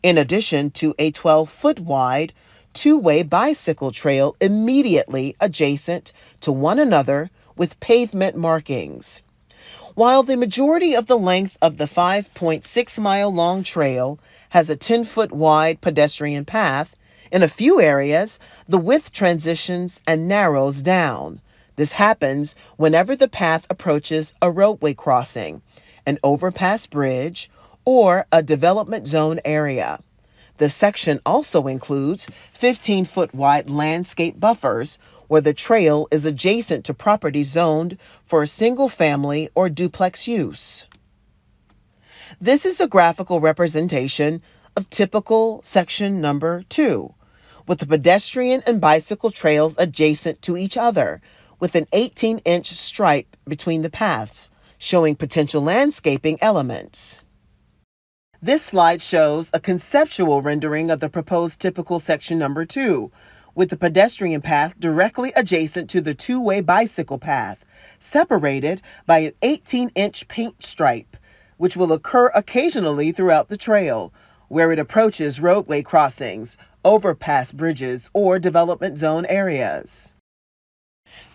in addition to a 12-foot wide, two-way bicycle trail immediately adjacent to one another with pavement markings. While the majority of the length of the 5.6-mile-long trail has a 10-foot wide pedestrian path, in a few areas, the width transitions and narrows down. This happens whenever the path approaches a roadway crossing, an overpass bridge, or a development zone area. The section also includes 15-foot wide landscape buffers where the trail is adjacent to property zoned for a single-family or duplex use. This is a graphical representation of typical section number 2, with the pedestrian and bicycle trails adjacent to each other, with an 18-inch stripe between the paths, showing potential landscaping elements. This slide shows a conceptual rendering of the proposed typical section number 2, with the pedestrian path directly adjacent to the two-way bicycle path, separated by an 18-inch paint stripe, which will occur occasionally throughout the trail, where it approaches roadway crossings, overpass bridges, or development zone areas.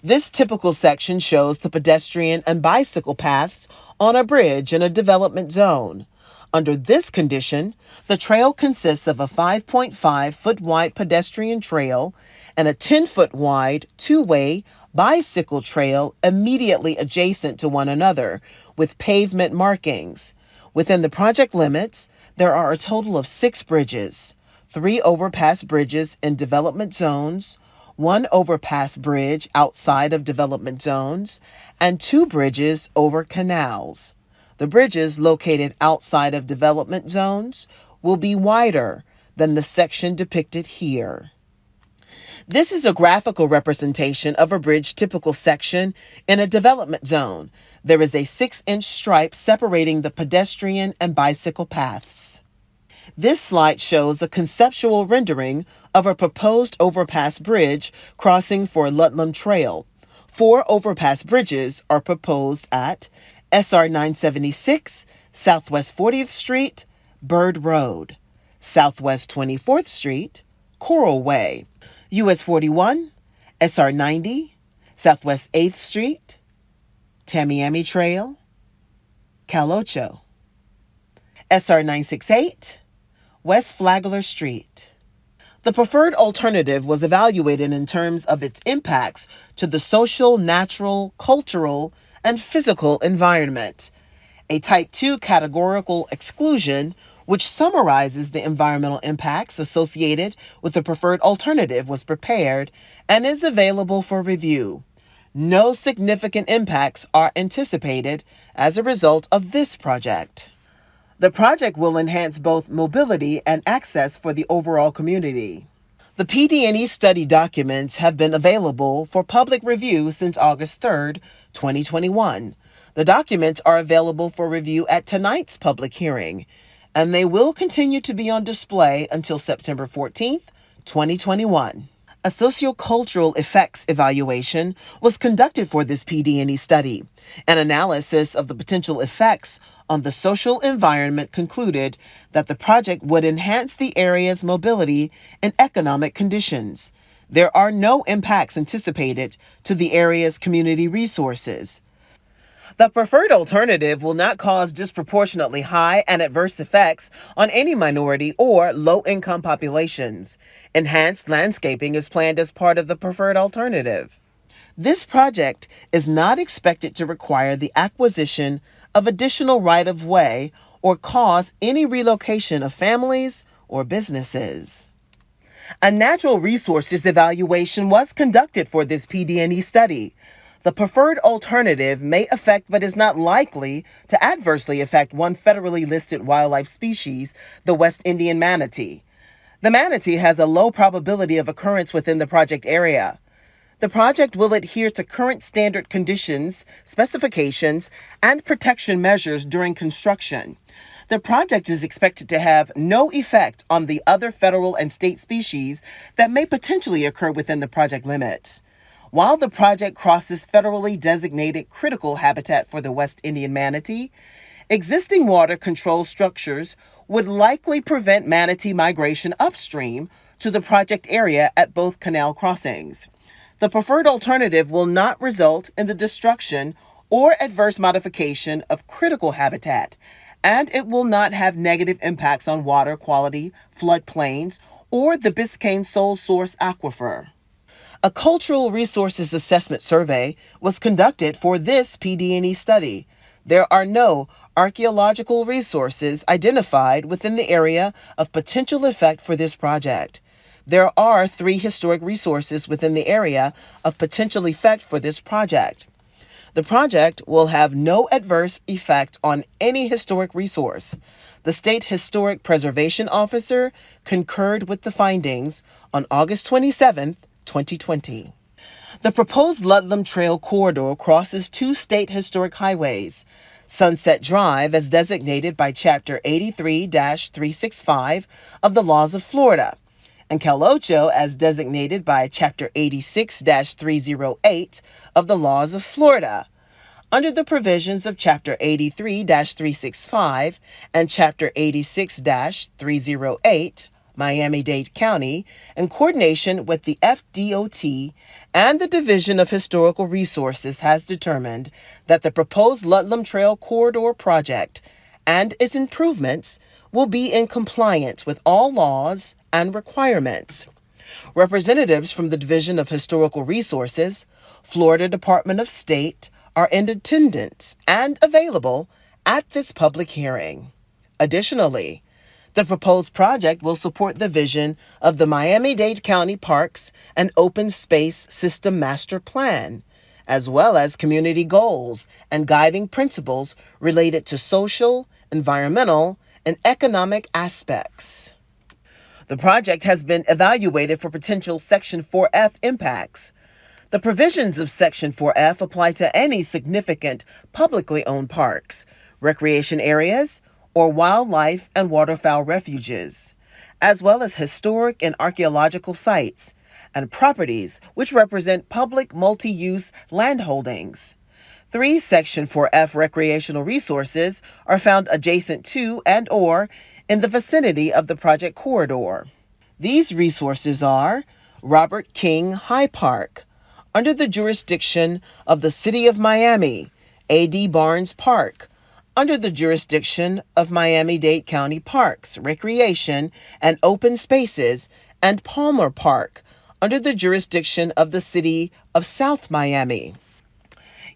This typical section shows the pedestrian and bicycle paths on a bridge in a development zone. Under this condition, the trail consists of a 5.5-foot wide pedestrian trail and a 10-foot wide two-way bicycle trail immediately adjacent to one another with pavement markings. Within the project limits, there are a total of 6 bridges, 3 overpass bridges in development zones, 1 overpass bridge outside of development zones, and 2 bridges over canals. The bridges located outside of development zones will be wider than the section depicted here. This is a graphical representation of a bridge typical section in a development zone. There is a 6-inch stripe separating the pedestrian and bicycle paths. This slide shows a conceptual rendering of a proposed overpass bridge crossing for Ludlam Trail. 4 overpass bridges are proposed at SR 976, Southwest 40th Street, Bird Road, Southwest 24th Street, Coral Way, US 41, SR 90, Southwest 8th Street, Tamiami Trail, Cal Ocho, SR 968, West Flagler Street. The preferred alternative was evaluated in terms of its impacts to the social, natural, cultural, and physical environment. A Type 2 categorical exclusion, which summarizes the environmental impacts associated with the preferred alternative, was prepared and is available for review. No significant impacts are anticipated as a result of this project. The project will enhance both mobility and access for the overall community. The PD&E study documents have been available for public review since August 3rd, 2021. The documents are available for review at tonight's public hearing, and they will continue to be on display until September 14th, 2021. A sociocultural effects evaluation was conducted for this PD&E study. An analysis of the potential effects on the social environment concluded that the project would enhance the area's mobility and economic conditions. There are no impacts anticipated to the area's community resources. The preferred alternative will not cause disproportionately high and adverse effects on any minority or low-income populations. Enhanced landscaping is planned as part of the preferred alternative. This project is not expected to require the acquisition of additional right-of-way or cause any relocation of families or businesses. A natural resources evaluation was conducted for this PD&E study. The preferred alternative may affect but is not likely to adversely affect one federally listed wildlife species, the West Indian manatee. The manatee has a low probability of occurrence within the project area. The project will adhere to current standard conditions, specifications, and protection measures during construction. The project is expected to have no effect on the other federal and state species that may potentially occur within the project limits. While the project crosses federally designated critical habitat for the West Indian manatee, existing water control structures would likely prevent manatee migration upstream to the project area at both canal crossings. The preferred alternative will not result in the destruction or adverse modification of critical habitat, and it will not have negative impacts on water quality, floodplains, or the Biscayne sole source aquifer. A cultural resources assessment survey was conducted for this PD&E study. There are no archaeological resources identified within the area of potential effect for this project. There are 3 historic resources within the area of potential effect for this project. The project will have no adverse effect on any historic resource. The State Historic Preservation Officer concurred with the findings on August 27, 2020. The proposed Ludlam Trail corridor crosses 2 state historic highways, Sunset Drive as designated by Chapter 83-365 of the Laws of Florida, and Cal Ocho as designated by Chapter 86-308 of the Laws of Florida, under the provisions of Chapter 83-365 and Chapter 86-308, Miami-Dade County, in coordination with the FDOT and the Division of Historical Resources, has determined that the proposed Ludlam Trail Corridor project and its improvements will be in compliance with all laws and requirements. Representatives from the Division of Historical Resources, Florida Department of State, are in attendance and available at this public hearing. Additionally, the proposed project will support the vision of the Miami-Dade County Parks and Open Space System Master Plan, as well as community goals and guiding principles related to social, environmental, and economic aspects. The project has been evaluated for potential Section 4F impacts. The provisions of Section 4F apply to any significant publicly owned parks, recreation areas, or wildlife and waterfowl refuges, as well as historic and archaeological sites and properties which represent public multi-use landholdings. 3 Section 4F recreational resources are found adjacent to and/or in the vicinity of the project corridor. These resources are Robert King High Park, under the jurisdiction of the City of Miami, A.D. Barnes Park, under the jurisdiction of Miami-Dade County Parks, Recreation, and Open Spaces, and Palmer Park, under the jurisdiction of the City of South Miami.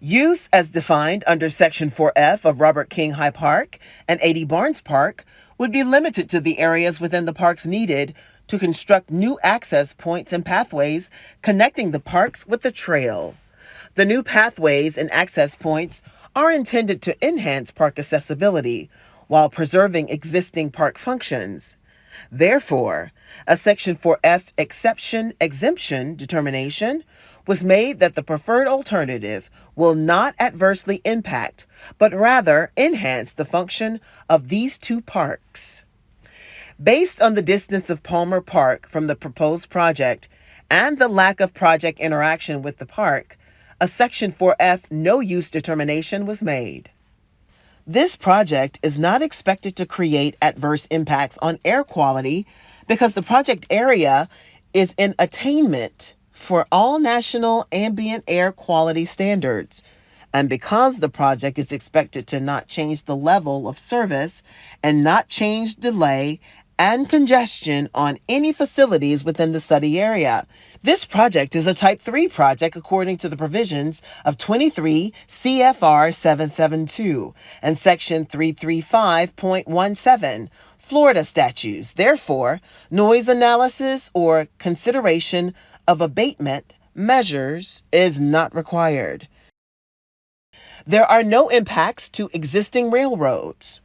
Use as defined under Section 4F of Robert King High Park and A.D. Barnes Park would be limited to the areas within the parks needed to construct new access points and pathways connecting the parks with the trail. The new pathways and access points are intended to enhance park accessibility while preserving existing park functions. Therefore, a Section 4F exemption determination was made that the preferred alternative will not adversely impact, but rather enhance the function of these 2 parks. Based on the distance of Palmer Park from the proposed project and the lack of project interaction with the park, a Section 4F no use determination was made. This project is not expected to create adverse impacts on air quality because the project area is in attainment for all national ambient air quality standards, and because the project is expected to not change the level of service and not change delay and congestion on any facilities within the study area. This project is a Type 3 project according to the provisions of 23 CFR 772 and Section 335.17 Florida statutes. Therefore, noise analysis or consideration of abatement measures is not required. There are no impacts to existing railroads.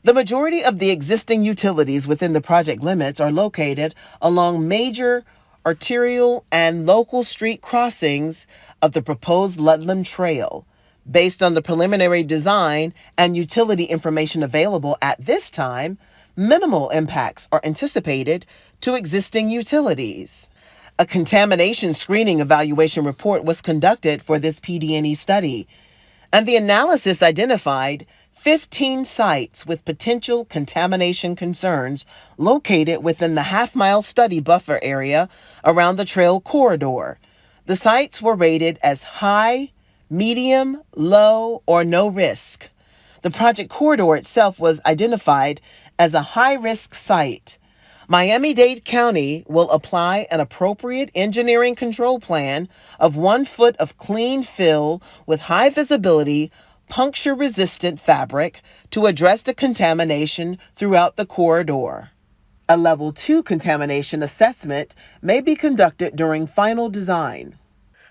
The majority of the existing utilities within the project limits are located along major arterial and local street crossings of the proposed Ludlam Trail. Based on the preliminary design and utility information available at this time, minimal impacts are anticipated to existing utilities. A contamination screening evaluation report was conducted for this PD&E study, and the analysis identified 15 sites with potential contamination concerns located within the half-mile study buffer area around the trail corridor. The sites were rated as high, medium, low, or no risk. The project corridor itself was identified as a high-risk site. Miami-Dade County will apply an appropriate engineering control plan of 1 foot of clean fill with high visibility, puncture-resistant fabric to address the contamination throughout the corridor. A Level 2 contamination assessment may be conducted during final design.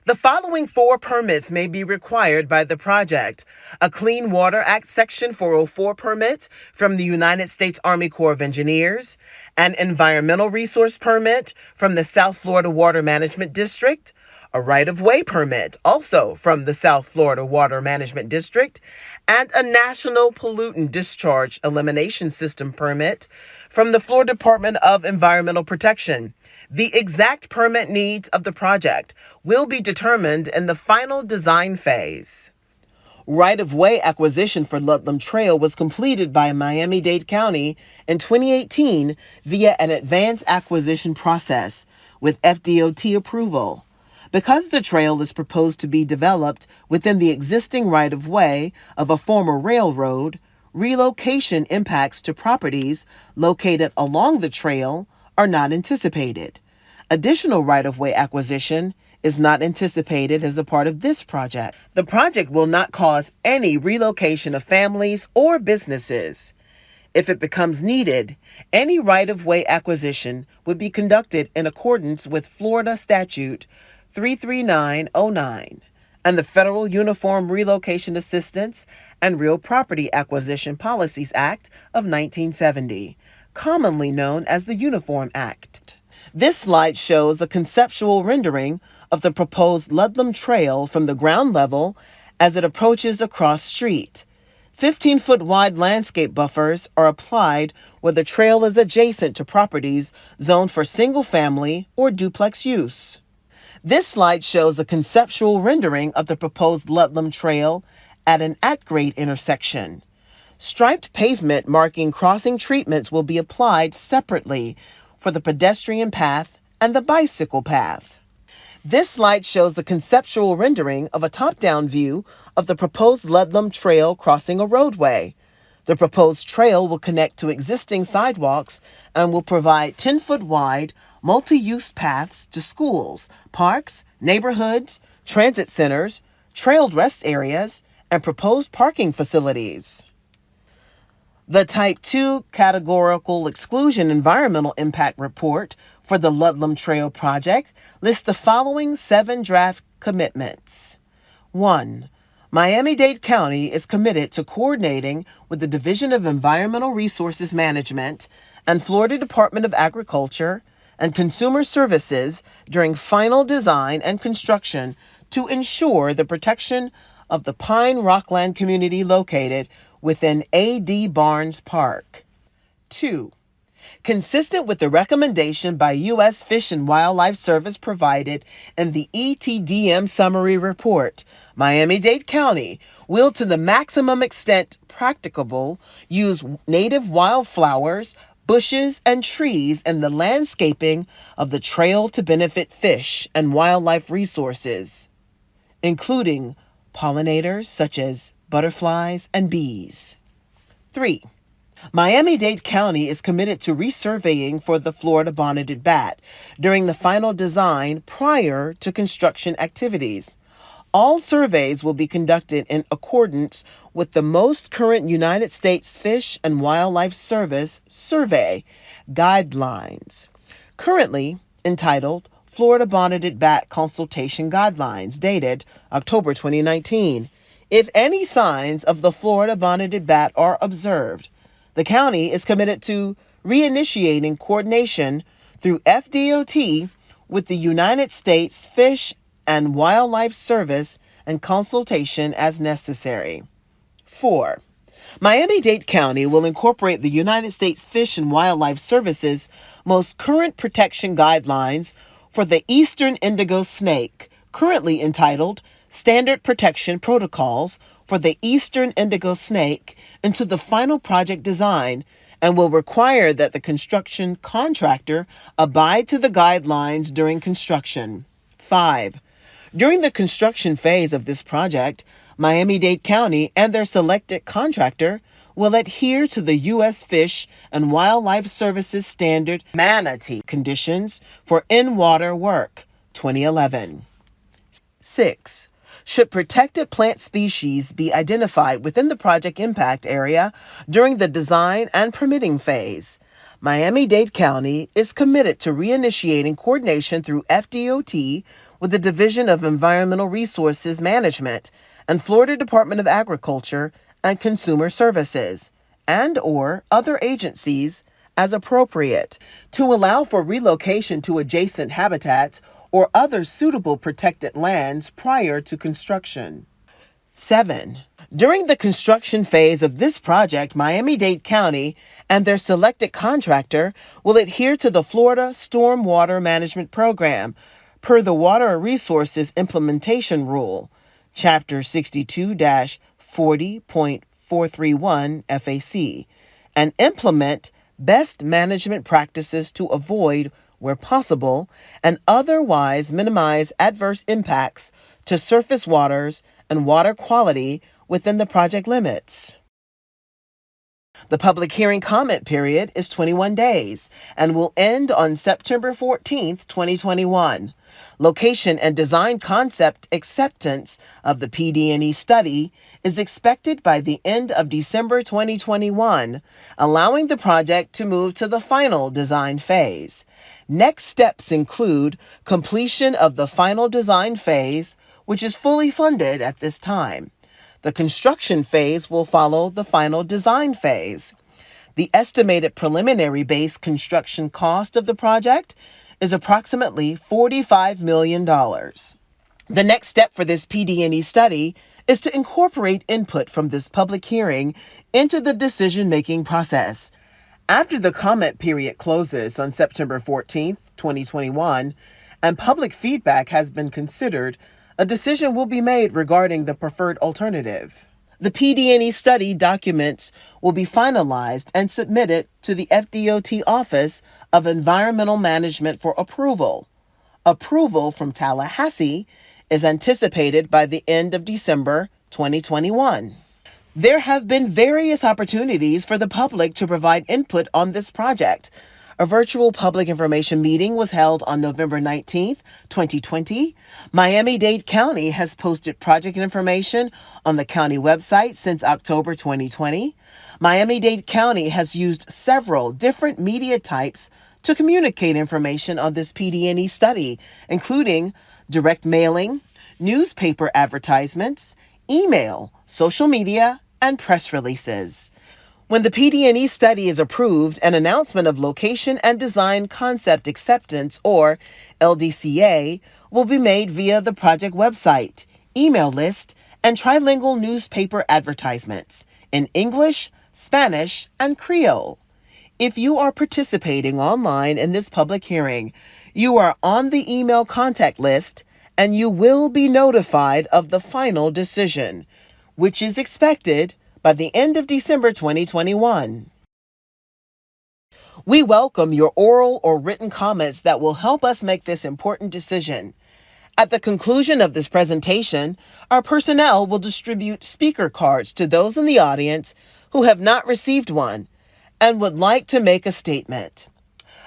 The following 4 permits may be required by the project: a Clean Water Act Section 404 permit from the United States Army Corps of Engineers, an environmental resource permit from the South Florida Water Management District, a right-of-way permit also from the South Florida Water Management District, and a National Pollutant Discharge Elimination System permit from the Florida Department of Environmental Protection. The exact permit needs of the project will be determined in the final design phase. Right-of-way acquisition for Ludlam Trail was completed by Miami-Dade County in 2018 via an advanced acquisition process with FDOT approval. Because the trail is proposed to be developed within the existing right-of-way of a former railroad, relocation impacts to properties located along the trail are not anticipated. Additional right-of-way acquisition is not anticipated as a part of this project. The project will not cause any relocation of families or businesses. If it becomes needed, any right-of-way acquisition would be conducted in accordance with Florida Statute 33909 and the Federal Uniform Relocation Assistance and Real Property Acquisition Policies Act of 1970, commonly known as the Uniform Act. This slide shows a conceptual rendering of the proposed Ludlam Trail from the ground level as it approaches a cross street. 15-foot wide landscape buffers are applied where the trail is adjacent to properties zoned for single-family or duplex use. This slide shows a conceptual rendering of the proposed Ludlam Trail at an at-grade intersection. Striped pavement marking crossing treatments will be applied separately for the pedestrian path and the bicycle path. This slide shows a conceptual rendering of a top-down view of the proposed Ludlam Trail crossing a roadway. The proposed trail will connect to existing sidewalks and will provide 10-foot wide multi-use paths to schools, parks, neighborhoods, transit centers, trailed rest areas, and proposed parking facilities. The Type 2 Categorical Exclusion Environmental Impact Report for the Ludlam Trail project lists the following 7 draft commitments. 1. Miami-Dade County is committed to coordinating with the Division of Environmental Resources Management and Florida Department of Agriculture and Consumer Services during final design and construction to ensure the protection of the Pine Rockland community located within A.D. Barnes Park. 2. consistent with the recommendation by U.S. Fish and Wildlife Service provided in the ETDM summary report. Miami-Dade County will, to the maximum extent practicable, use native wildflowers, bushes, and trees in the landscaping of the trail to benefit fish and wildlife resources, including pollinators such as butterflies and bees. 3. Miami-Dade County is committed to resurveying for the Florida bonneted bat during the final design prior to construction activities. All surveys will be conducted in accordance with the most current United States Fish and Wildlife Service survey guidelines, currently entitled Florida Bonneted Bat Consultation Guidelines, dated October 2019. If any signs of the Florida bonneted bat are observed, the county is committed to reinitiating coordination through FDOT with the United States Fish and Wildlife Service and consultation as necessary. 4. Miami-Dade County will incorporate the United States Fish and Wildlife Service's most current protection guidelines for the eastern indigo snake, currently entitled Standard Protection Protocols for the Eastern Indigo Snake, into the final project design, and will require that the construction contractor abide to the guidelines during construction. 5. During the construction phase of this project, Miami-Dade County and their selected contractor will adhere to the U.S. Fish and Wildlife Service's standard manatee conditions for in-water work, 2011. 6. Should protected plant species be identified within the project impact area during the design and permitting phase, Miami-Dade County is committed to reinitiating coordination through FDOT with the Division of Environmental Resources Management and Florida Department of Agriculture and Consumer Services, and/or other agencies as appropriate, to allow for relocation to adjacent habitats or other suitable protected lands prior to construction. 7. During the construction phase of this project, Miami-Dade County and their selected contractor will adhere to the Florida Stormwater Management Program per the Water Resources Implementation Rule, Chapter 62-40.431 FAC, and implement best management practices to avoid, where possible, and otherwise minimize adverse impacts to surface waters and water quality within the project limits. The public hearing comment period is 21 days and will end on September 14th, 2021. Location and design concept acceptance of the PD&E study is expected by the end of December 2021, allowing the project to move to the final design phase. Next steps include completion of the final design phase, which is fully funded at this time. The construction phase will follow the final design phase. The estimated preliminary base construction cost of the project is approximately $45 million. The next step for this PD&E study is to incorporate input from this public hearing into the decision-making process. After the comment period closes on September 14th, 2021, and public feedback has been considered, a decision will be made regarding the preferred alternative. The PD&E study documents will be finalized and submitted to the FDOT Office of Environmental Management for approval. Approval from Tallahassee is anticipated by the end of December 2021. There have been various opportunities for the public to provide input on this project. A virtual public information meeting was held on November 19th, 2020. Miami-Dade County has posted project information on the county website since October 2020. Miami-Dade County has used several different media types to communicate information on this PD&E study, including direct mailing, newspaper advertisements, email, social media, and press releases. When the PD&E study is approved, an announcement of location and design concept acceptance, or LDCA, will be made via the project website, email list, and trilingual newspaper advertisements in English, Spanish, and Creole. If you are participating online in this public hearing, you are on the email contact list and you will be notified of the final decision, which is expected by the end of December 2021. We welcome your oral or written comments that will help us make this important decision. At the conclusion of this presentation, our personnel will distribute speaker cards to those in the audience who have not received one and would like to make a statement.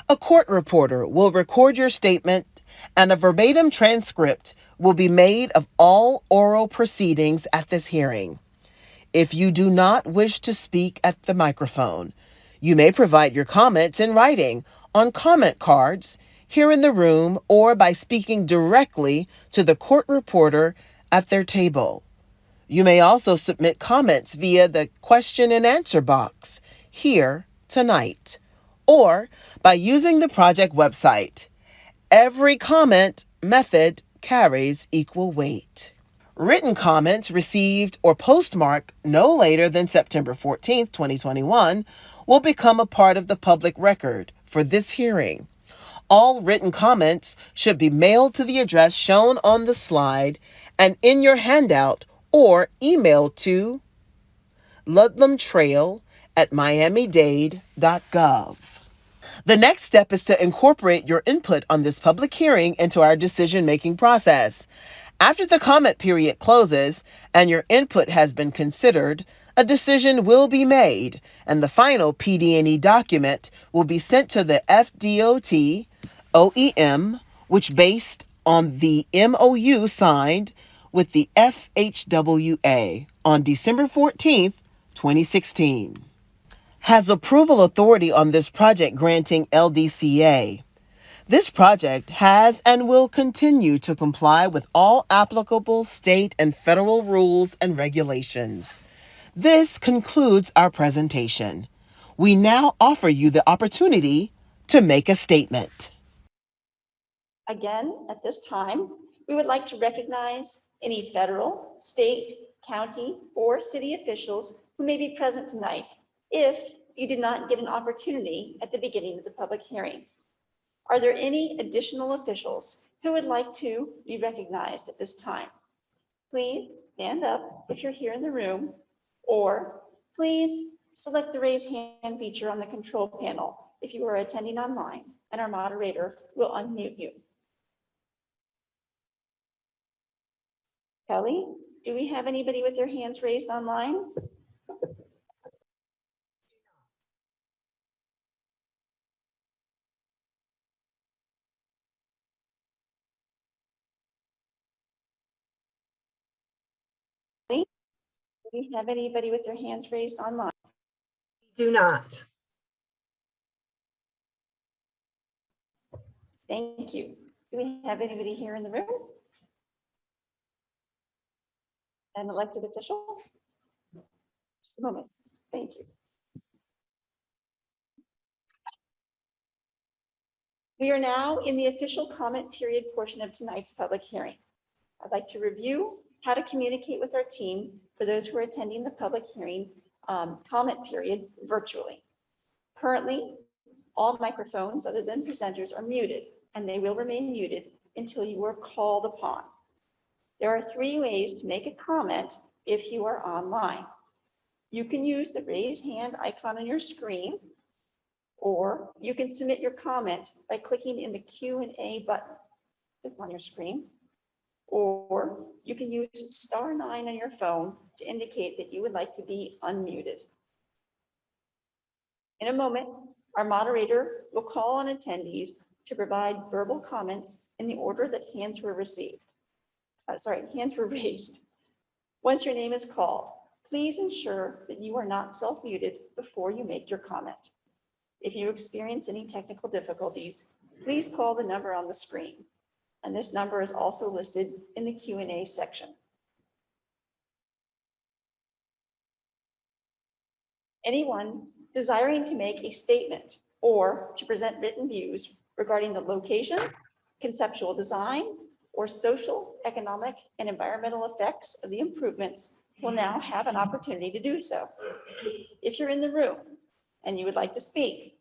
A court reporter will record your statement and a verbatim transcript will be made of all oral proceedings at this hearing. If you do not wish to speak at the microphone, you may provide your comments in writing on comment cards here in the room or by speaking directly to the court reporter at their table. You may also submit comments via the question and answer box here tonight or by using the project website. Every comment method carries equal weight. Written comments received or postmarked no later than September 14th, 2021 will become a part of the public record for this hearing. All written comments should be mailed to the address shown on the slide and in your handout or emailed to ludlamtrail@miamidade.gov. The next step is to incorporate your input on this public hearing into our decision-making process. After the comment period closes and your input has been considered, a decision will be made and the final PD&E document will be sent to the FDOT OEM, which based on the MOU signed with the FHWA on December 14th, 2016. Has approval authority on this project granting LDCA. This project has and will continue to comply with all applicable state and federal rules and regulations. This concludes our presentation. We now offer you the opportunity to make a statement. Again, at this time, we would like to recognize any federal, state, county, or city officials who may be present tonight if you did not get an opportunity at the beginning of the public hearing. Are there any additional officials who would like to be recognized at this time? Please stand up if you're here in the room, or please select the raise hand feature on the control panel if you are attending online, and our moderator will unmute you. Kelly, do we have anybody with their hands raised online? Do we have anybody with their hands raised online? Do not. Thank you. Do we have anybody here in the room? An elected official? Just a moment. Thank you. We are now in the official comment period portion of tonight's public hearing. I'd like to review how to communicate with our team for those who are attending the public hearing comment period virtually. Currently, all microphones other than presenters are muted, and they will remain muted until you are called upon. There are 3 ways to make a comment if you are online. You can use the raise hand icon on your screen, or you can submit your comment by clicking in the Q&A button that's on your screen, or you can use *9 on your phone to indicate that you would like to be unmuted. In a moment, our moderator will call on attendees to provide verbal comments in the order that hands were raised. Once your name is called, please ensure that you are not self-muted before you make your comment. If you experience any technical difficulties, please call the number on the screen, and this number is also listed in the Q&A section. Anyone desiring to make a statement or to present written views regarding the location, conceptual design, or social, economic, and environmental effects of the improvements will now have an opportunity to do so. If you're in the room and you would like to speak,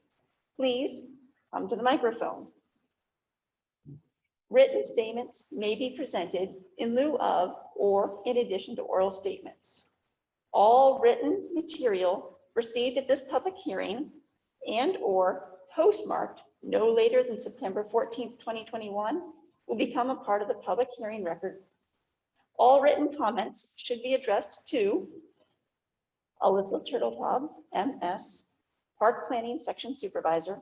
please come to the microphone. Written statements may be presented in lieu of or in addition to oral statements. All written material received at this public hearing and/or postmarked no later than September 14th, 2021 will become a part of the public hearing record. All written comments should be addressed to Alyssa Turtletop, MS, Park Planning Section Supervisor,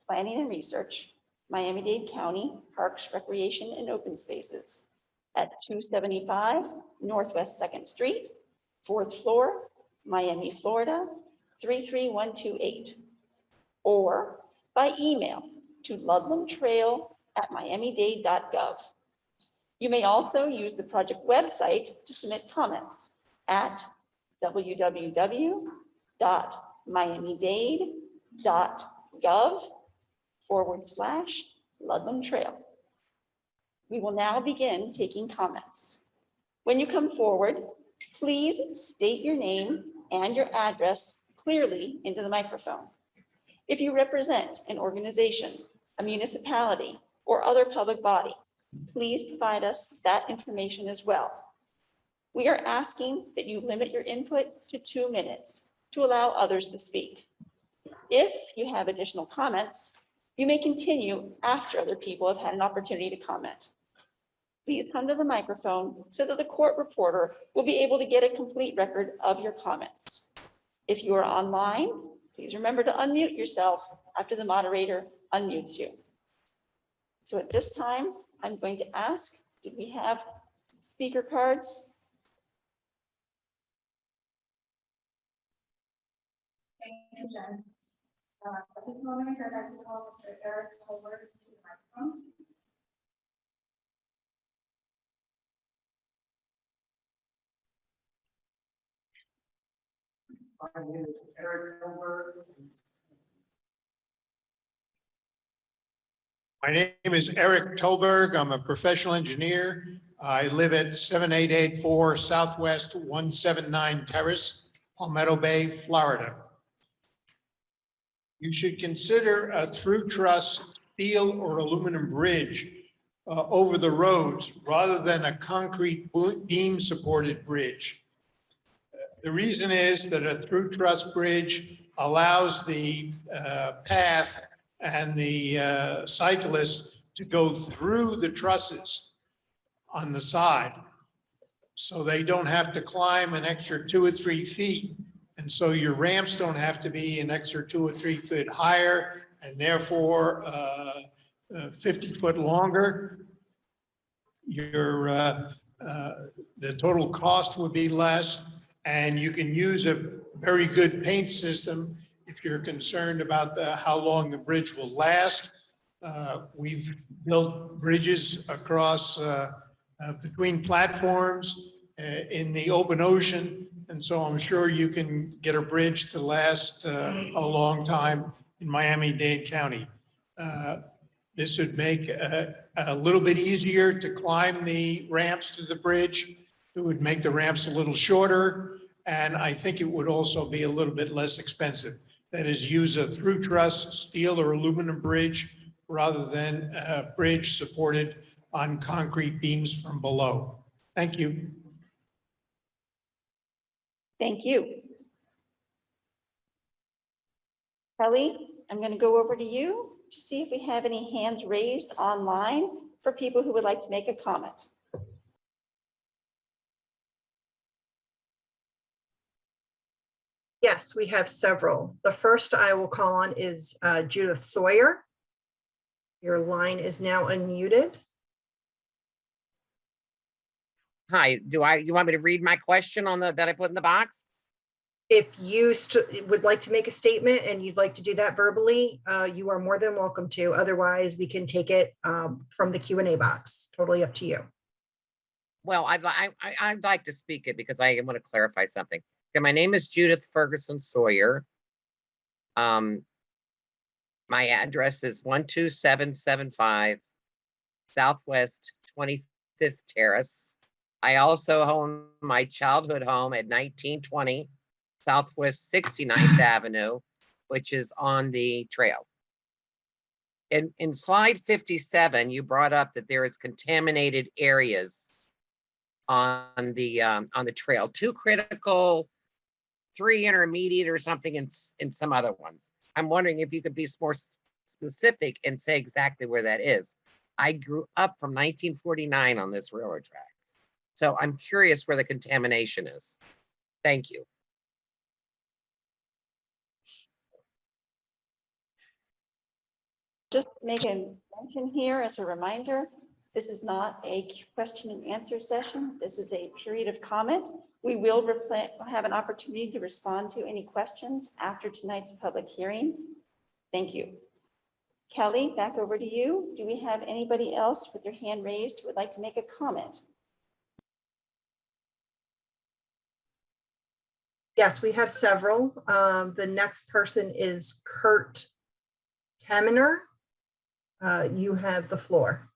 Planning and Research, Miami-Dade County Parks, Recreation, and Open Spaces at 275 Northwest 2nd Street, 4th floor, Miami, Florida, 33128, or by email to ludlamtrail@miamidade.gov. You may also use the project website to submit comments at www.miamidade.gov/Ludlam Trail. We will now begin taking comments. When you come forward, please state your name and your address clearly into the microphone. If you represent an organization, a municipality, or other public body, please provide us that information as well. We are asking that you limit your input to 2 minutes to allow others to speak. If you have additional comments, you may continue after other people have had an opportunity to comment. Please come to the microphone so that the court reporter will be able to get a complete record of your comments. If you are online, please remember to unmute yourself after the moderator unmutes you. So at this time, I'm going to ask, did we have speaker cards? Thank you, Jen. At this moment, I'd like to call Mr. Eric Tolbert to the microphone. My name is Eric Tolbert. My name is Eric Tolberg. I'm a professional engineer. I live at 7884 Southwest 179 Terrace, Palmetto Bay, Florida. You should consider a through truss steel or aluminum bridge over the roads rather than a concrete beam supported bridge. The reason is that a through truss bridge allows the path and the cyclists to go through the trusses on the side. So they don't have to climb an extra 2 or 3 feet. And so your ramps don't have to be an extra 2 or 3 feet higher and therefore 50 foot longer. The total cost would be less, and you can use a very good paint system if you're concerned about how long the bridge will last. We've built bridges across between platforms in the open ocean. And so I'm sure you can get a bridge to last a long time in Miami-Dade County. This would make a little bit easier to climb the ramps to the bridge. It would make the ramps a little shorter. And I think it would also be a little bit less expensive. That is, use a through truss steel or aluminum bridge rather than a bridge supported on concrete beams from below. Thank you. Thank you. Kelly, I'm going to go over to you to see if we have any hands raised online for people who would like to make a comment. Yes, we have several. The first I will call on is Judith Sawyer. Your line is now unmuted. Hi, you want me to read my question on that I put in the box? If you would like to make a statement and you'd like to do that verbally, you are more than welcome to. Otherwise, we can take it from the Q&A box. Totally up to you. Well, I'd like to speak it because I want to clarify something. Okay, my name is Judith Ferguson Sawyer. My address is 12775 Southwest 25th Terrace. I also own my childhood home at 1920 Southwest 69th Avenue, which is on the trail. In slide 57, you brought up that there is contaminated areas on the trail, 2 critical, 3 intermediate or something, in some other ones. I'm wondering if you could be more specific and say exactly where that is. I grew up from 1949 on this railroad tracks, so I'm curious where the contamination is. Thank you. Just make a mention here as a reminder, this is not a question and answer session. This is a period of comment. We will have an opportunity to respond to any questions after tonight's public hearing. Thank you. Kelly, back over to you. Do we have anybody else with their hand raised who would like to make a comment? Yes, we have several. The next person is Kurt Kaminer. You have the floor.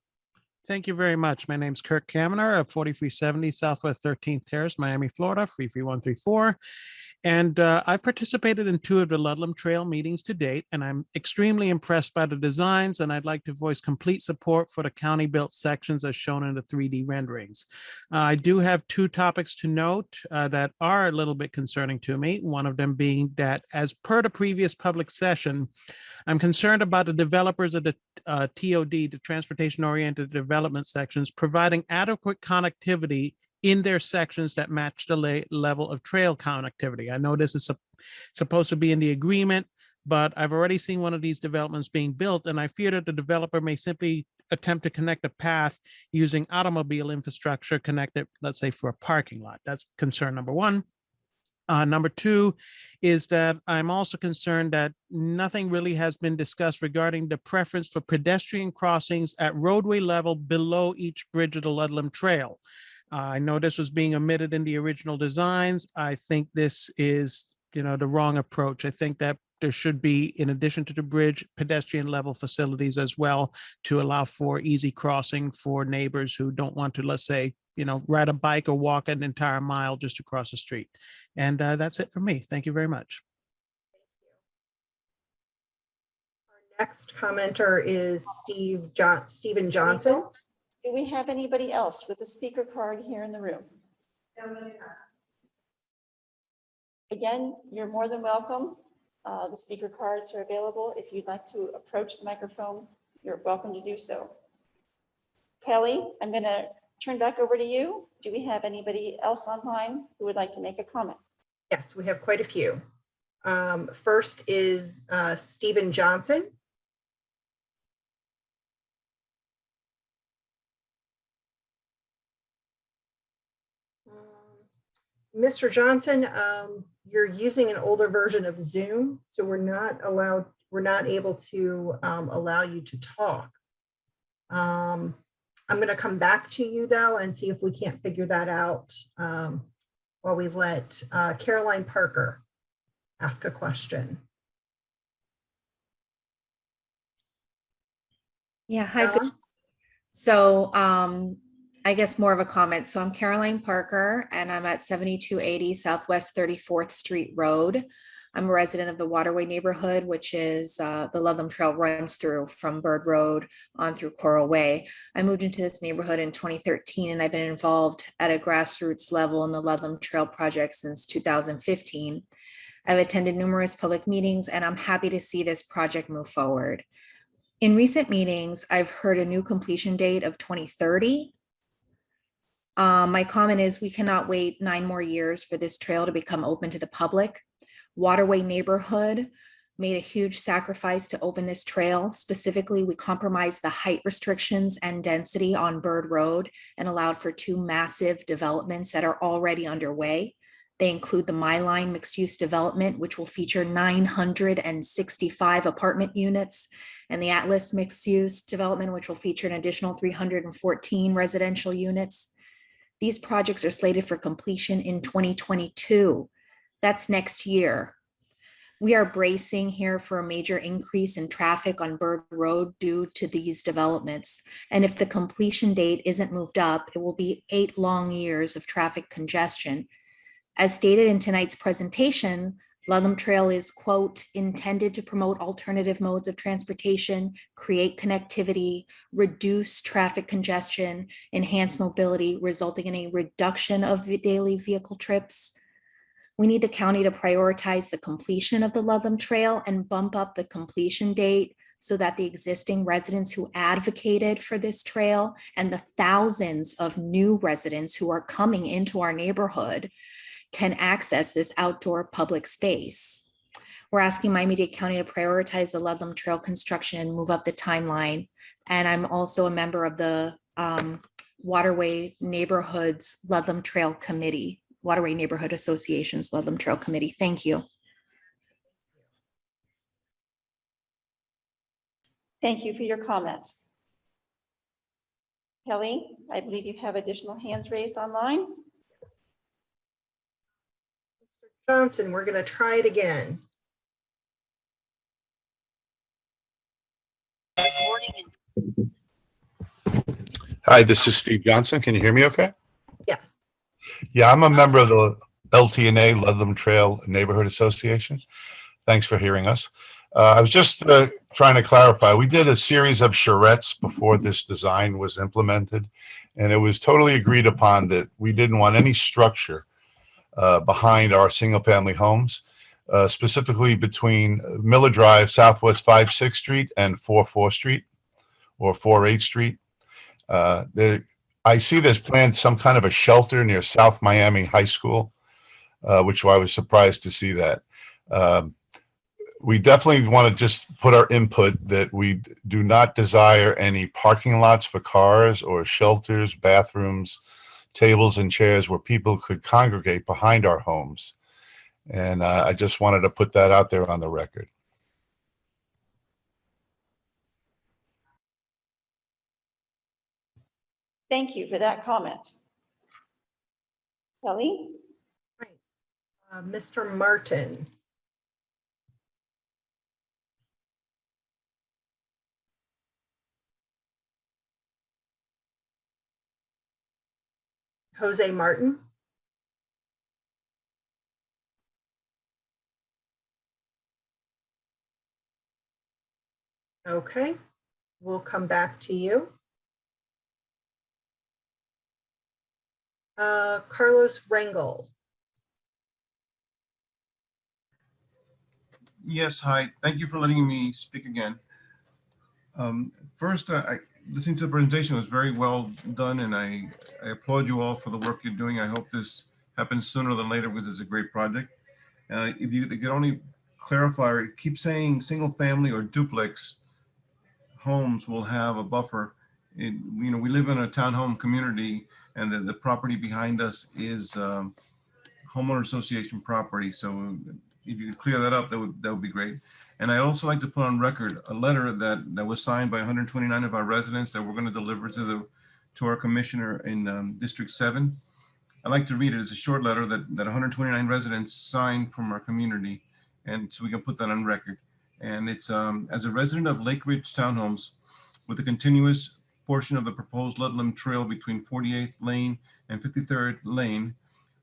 Thank you very much. My name is Kirk Kaminer of 4370 Southwest 13th Terrace, Miami, Florida, 33134. And I've participated in 2 of the Ludlam Trail meetings to date, and I'm extremely impressed by the designs, and I'd like to voice complete support for the county-built sections as shown in the 3D renderings. I do have 2 topics to note that are a little bit concerning to me, one of them being that, as per the previous public session, I'm concerned about the developers of the TOD, the Transportation-Oriented Development sections, providing adequate connectivity in their sections that match the level of trail connectivity. I know this is supposed to be in the agreement, but I've already seen one of these developments being built, and I fear that the developer may simply attempt to connect a path using automobile infrastructure connected, let's say, for a parking lot. That's concern number 1. Number 2 is that I'm also concerned that nothing really has been discussed regarding the preference for pedestrian crossings at roadway level below each bridge of the Ludlam Trail. I know this was being omitted in the original designs. I think this is, the wrong approach. I think that there should be, in addition to the bridge, pedestrian level facilities as well to allow for easy crossing for neighbors who don't want to, let's say, ride a bike or walk an entire mile just to cross the street. And that's it for me. Thank you very much. Next commenter is Stephen Johnson. Do we have anybody else with a speaker card here in the room? Again, you're more than welcome. The speaker cards are available. If you'd like to approach the microphone, you're welcome to do so. Kelly, I'm going to turn back over to you. Do we have anybody else online who would like to make a comment? Yes, we have quite a few. First is Stephen Johnson. Mr. Johnson, you're using an older version of Zoom, so we're not able to allow you to talk. I'm going to come back to you though and see if we can't figure that out while we let Caroline Parker ask a question. Yeah, hi. So I guess more of a comment. So I'm Caroline Parker and I'm at 7280 Southwest 34th Street Road. I'm a resident of the Waterway neighborhood, which is the Ludlam Trail runs through from Bird Road on through Coral Way. I moved into this neighborhood in 2013 and I've been involved at a grassroots level in the Ludlam Trail project since 2015. I've attended numerous public meetings and I'm happy to see this project move forward. In recent meetings, I've heard a new completion date of 2030. My comment is we cannot wait 9 more years for this trail to become open to the public. Waterway neighborhood made a huge sacrifice to open this trail. Specifically, we compromised the height restrictions and density on Bird Road and allowed for 2 massive developments that are already underway. They include the MyLine mixed-use development, which will feature 965 apartment units, and the Atlas mixed-use development, which will feature an additional 314 residential units. These projects are slated for completion in 2022. That's next year. We are bracing here for a major increase in traffic on Bird Road due to these developments. And if the completion date isn't moved up, it will be 8 long years of traffic congestion. As stated in tonight's presentation, Ludlam Trail is, quote, intended to promote alternative modes of transportation, create connectivity, reduce traffic congestion, enhance mobility, resulting in a reduction of daily vehicle trips. We need the county to prioritize the completion of the Ludlam Trail and bump up the completion date so that the existing residents who advocated for this trail and the thousands of new residents who are coming into our neighborhood can access this outdoor public space. We're asking Miami-Dade County to prioritize the Ludlam Trail construction and move up the timeline. And I'm also a member of the Waterway Neighborhoods Ludlam Trail Committee, Waterway Neighborhood Association's Ludlam Trail Committee. Thank you. Thank you for your comment. Kelly, I believe you have additional hands raised online. Johnson, we're going to try it again. Hi, this is Steve Johnson. Can you hear me okay? Yes. Yeah, I'm a member of the LTNA, Ludlam Trail Neighborhood Association. Thanks for hearing us. I was just trying to clarify. We did a series of charrettes before this design was implemented, and it was totally agreed upon that we didn't want any structure behind our single-family homes, specifically between Miller Drive, Southwest 5-6 Street, and 4-4 Street, or 4-8 Street. I see there's planned some kind of a shelter near South Miami High School, which I was surprised to see that. We definitely want to just put our input that we do not desire any parking lots for cars or shelters, bathrooms, tables and chairs where people could congregate behind our homes. And I just wanted to put that out there on the record. Thank you for that comment. Kelly? Mr. Martin. Jose Martin. Okay, we'll come back to you. Carlos Rangel. Yes, hi. Thank you for letting me speak again. First, listening to the presentation was very well done, and I applaud you all for the work you're doing. I hope this happens sooner than later because it's a great project. If you could only clarify, keep saying single family or duplex homes will have a buffer. We live in a townhome community, and the property behind us is homeowner association property. So if you could clear that up, that would be great. And I also like to put on record a letter that was signed by 129 of our residents that we're going to deliver to our commissioner in District 7. I'd like to read it. It's a short letter that 129 residents signed from our community, and so we can put that on record. And it's as a resident of Lake Ridge Townhomes, with a continuous portion of the proposed Ludlam Trail between 48th Lane and 53rd Lane,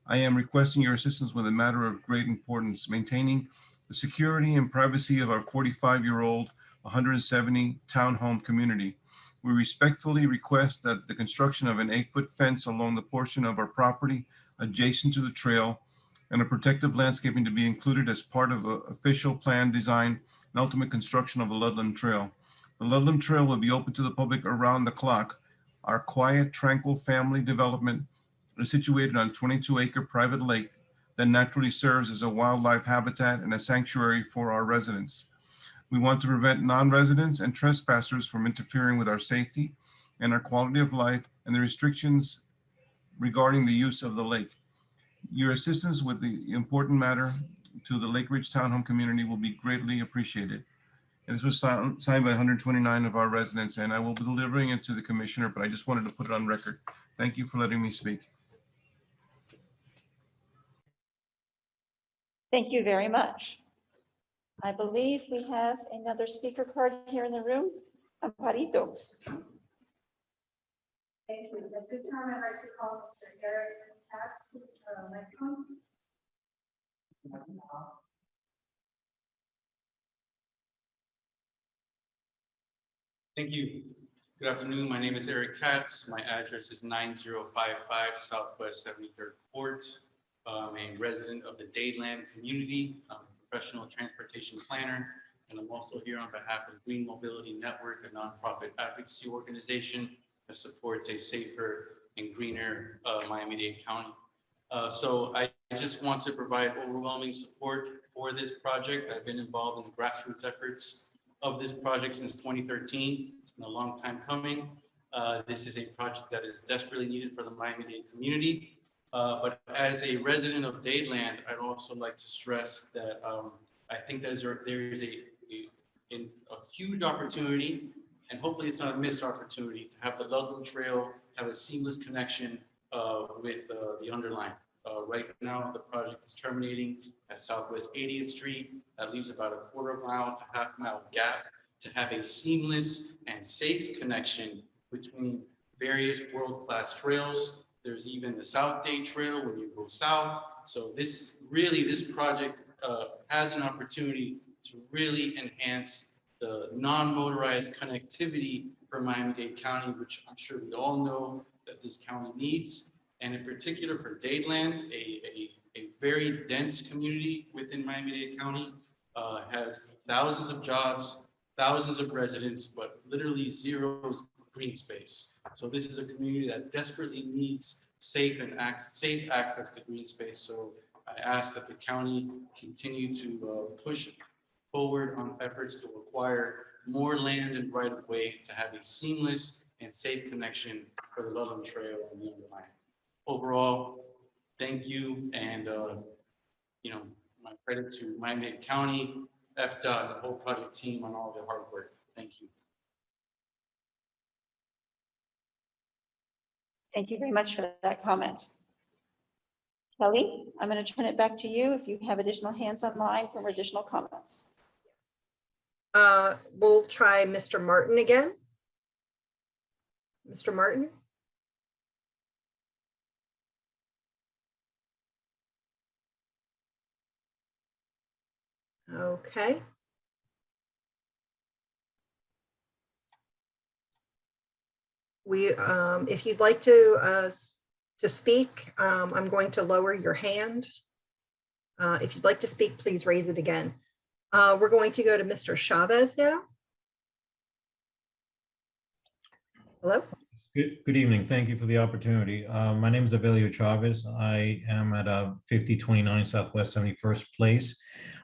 I am requesting your assistance with a matter of great importance, maintaining the security and privacy of our 45-year-old, 170 townhome community. We respectfully request that the construction of an 8-foot fence along the portion of our property adjacent to the trail and a protective landscaping to be included as part of an official plan, design, and ultimate construction of the Ludlam Trail. The Ludlam Trail will be open to the public around the clock. Our quiet, tranquil family development is situated on 22-acre private lake that naturally serves as a wildlife habitat and a sanctuary for our residents. We want to prevent non-residents and trespassers from interfering with our safety and our quality of life and the restrictions regarding the use of the lake. Your assistance with the important matter to the Lake Ridge Townhome community will be greatly appreciated. And this was signed by 129 of our residents, and I will be delivering it to the commissioner, but I just wanted to put it on record. Thank you for letting me speak. Thank you very much. I believe we have another speaker card here in the room. Amparito. Thank you. At this time, I'd like to call Mr. Eric Tass to the microphone. Thank you. Good afternoon. My name is Eric Katz. My address is 9055 Southwest 73rd Court. I'm a resident of the Dadeland community. I'm a professional transportation planner, and I'm also here on behalf of Green Mobility Network, a nonprofit advocacy organization that supports a safer and greener Miami-Dade County. So I just want to provide overwhelming support for this project. I've been involved in the grassroots efforts of this project since 2013. It's been a long time coming. This is a project that is desperately needed for the Miami-Dade community. But as a resident of Dadeland, I'd also like to stress that I think there is a huge opportunity, and hopefully it's not a missed opportunity, to have the Ludlam Trail have a seamless connection with the underline. Right now, the project is terminating at Southwest 80th Street. That leaves about a quarter mile to half mile gap to have a seamless and safe connection between various world-class trails. There's even the South Day Trail when you go south. So this project has an opportunity to really enhance the non-motorized connectivity for Miami-Dade County, which I'm sure we all know that this county needs. And in particular for Dadeland, a very dense community within Miami-Dade County, has thousands of jobs, thousands of residents, but literally zero green space. So this is a community that desperately needs safe access to green space. So I ask that the county continue to push forward on efforts to acquire more land and right of way to have a seamless and safe connection for the Ludlam Trail and the underline. Overall, thank you, and my credit to Miami-Dade County, FDOT, and the whole project team on all their hard work. Thank you. Thank you very much for that comment. Kelly, I'm going to turn it back to you if you have additional hands online for additional comments. We'll try Mr. Martin again. Mr. Martin? Okay. If you'd like to speak, I'm going to lower your hand. If you'd like to speak, please raise it again. We're going to go to Mr. Chavez now. Hello. Good evening. Thank you for the opportunity. My name is Avelio Chavez. I am at 5029 Southwest 71st Place.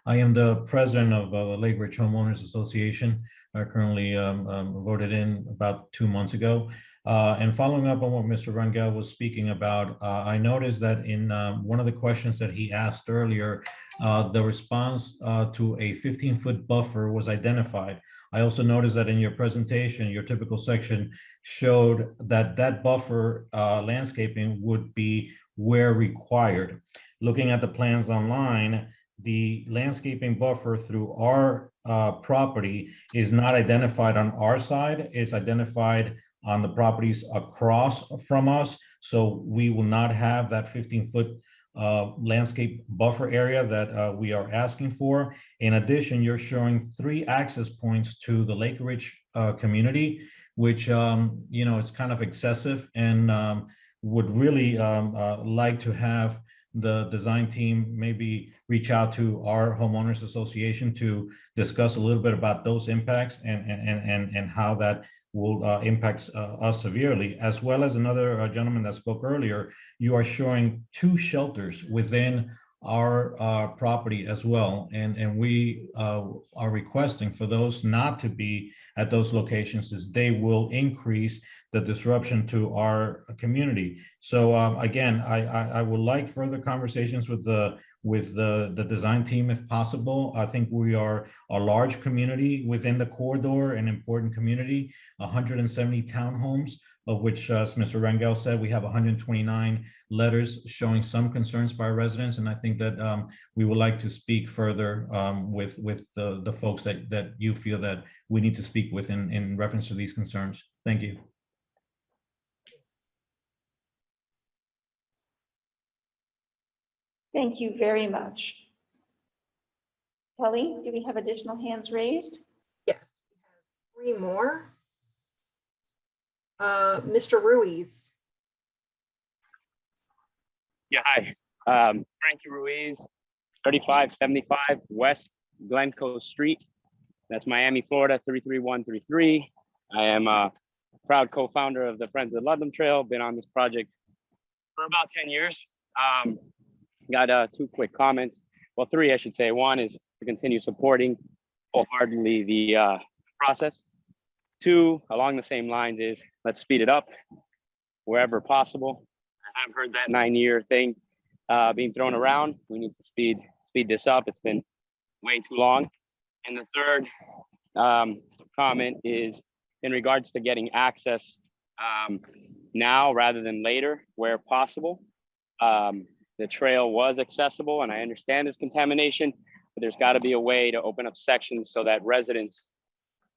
I am the president of the Lake Ridge Homeowners Association. I currently voted in about 2 months ago. And following up on what Mr. Rangel was speaking about, I noticed that in one of the questions that he asked earlier, the response to a 15-foot buffer was identified. I also noticed that in your presentation, your typical section showed that that buffer landscaping would be where required. Looking at the plans online, the landscaping buffer through our property is not identified on our side. It's identified on the properties across from us. So we will not have that 15-foot landscape buffer area that we are asking for. In addition, you're showing 3 access points to the Lake Ridge community, which it's kind of excessive, and would really like to have the design team maybe reach out to our homeowners association to discuss a little bit about those impacts and how that will impact us severely, as well as another gentleman that spoke earlier. You are showing 2 shelters within our property as well, and we are requesting for those not to be at those locations, as they will increase the disruption to our community. So again, I would like further conversations with the design team if possible. I think we are a large community within the corridor, an important community, 170 townhomes, of which, as Mr. Rangel said, we have 129 letters showing some concerns by residents. And I think that we would like to speak further with the folks that you feel that we need to speak with in reference to these concerns. Thank you. Thank you very much. Kelly, do we have additional hands raised? Yes, we have 3 more. Mr. Ruiz. Yeah, hi. Frankie Ruiz, 3575 West Glencoe Street. That's Miami, Florida, 33133. I am a proud co-founder of the Friends of the Ludlam Trail. Been on this project for about 10 years. Got two quick comments. Well, three, I should say. One is to continue supporting wholeheartedly the process. Two, along the same lines, is let's speed it up wherever possible. I've heard that 9-year thing being thrown around. We need to speed this up. It's been way too long. And the third comment is in regards to getting access now rather than later, where possible. The trail was accessible, and I understand there's contamination, but there's got to be a way to open up sections so that residents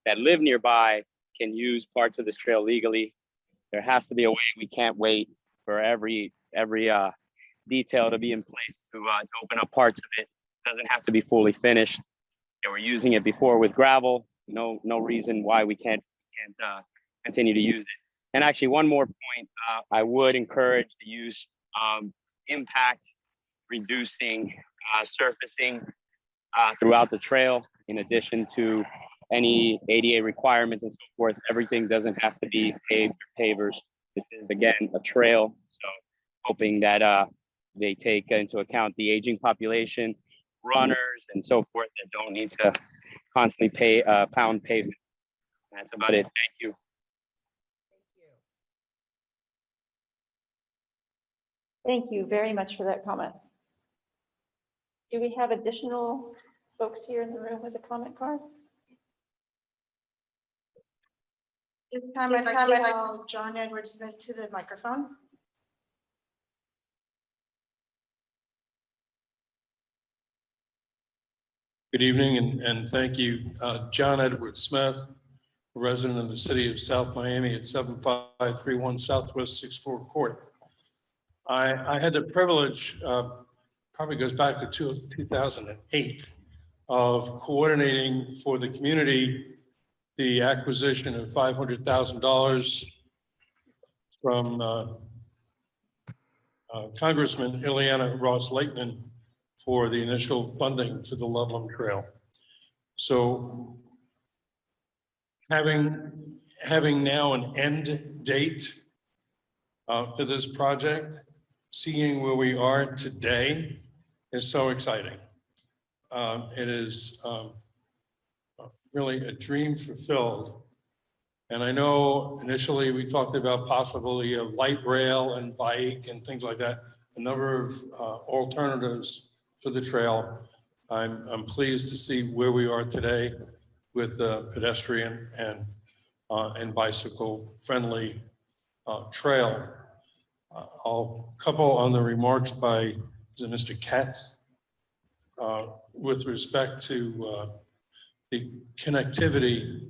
that live nearby can use parts of this trail legally. There has to be a way. We can't wait for every detail to be in place to open up parts of it. It doesn't have to be fully finished. They were using it before with gravel. No reason why we can't continue to use it. And actually, one more point, I would encourage the use of impact reducing surfacing throughout the trail, in addition to any ADA requirements and so forth. Everything doesn't have to be paved or pavers. This is, again, a trail. So hoping that they take into account the aging population, runners and so forth that don't need to constantly pound pavement. That's about it. Thank you. Thank you very much for that comment. Do we have additional folks here in the room with a comment card? This time I'd like to call John Edward Smith to the microphone. Good evening and thank you. John Edward Smith, a resident of the city of South Miami at 7531 Southwest 64 Court. I had the privilege, probably goes back to 2008, of coordinating for the community the acquisition of $500,000 from Congressman Ileana Ross-Lakeman for the initial funding to the Ludlam Trail. So having now an end date for this project, seeing where we are today is so exciting. It is really a dream fulfilled. And I know initially we talked about possibly a light rail and bike and things like that, a number of alternatives for the trail. I'm pleased to see where we are today with the pedestrian and bicycle friendly trail. I'll couple on the remarks by Mr. Katz with respect to the connectivity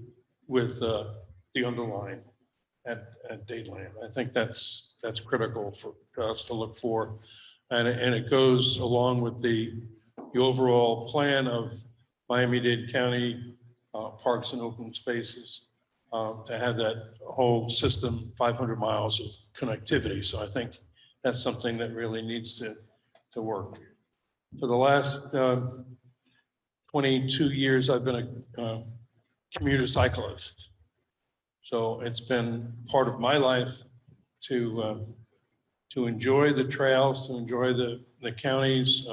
with the underline at Dateland. I think that's critical for us to look for, and it goes along with the overall plan of Miami-Dade County Parks and Open Spaces to have that whole system, 500 miles of connectivity. So I think that's something that really needs to work. For the last 22 years, I've been a commuter cyclist. So it's been part of my life to enjoy the trails, to enjoy the county's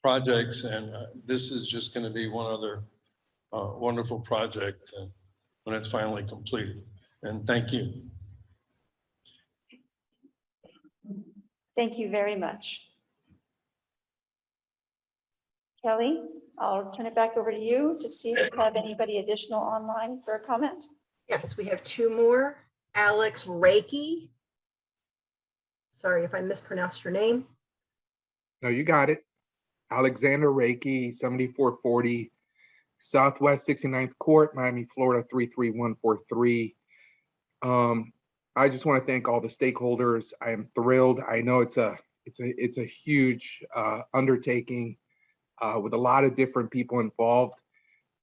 projects. And this is just going to be one other wonderful project when it's finally completed. And thank you. Thank you very much. Kelly, I'll turn it back over to you to see if you have anybody additional online for a comment. Yes, we have two more. Alex Reiki. Sorry if I mispronounced your name. No, you got it. Alexander Reiki, 7440 Southwest 69th Court, Miami, Florida, 33143. I just want to thank all the stakeholders. I am thrilled. I know it's a huge undertaking with a lot of different people involved.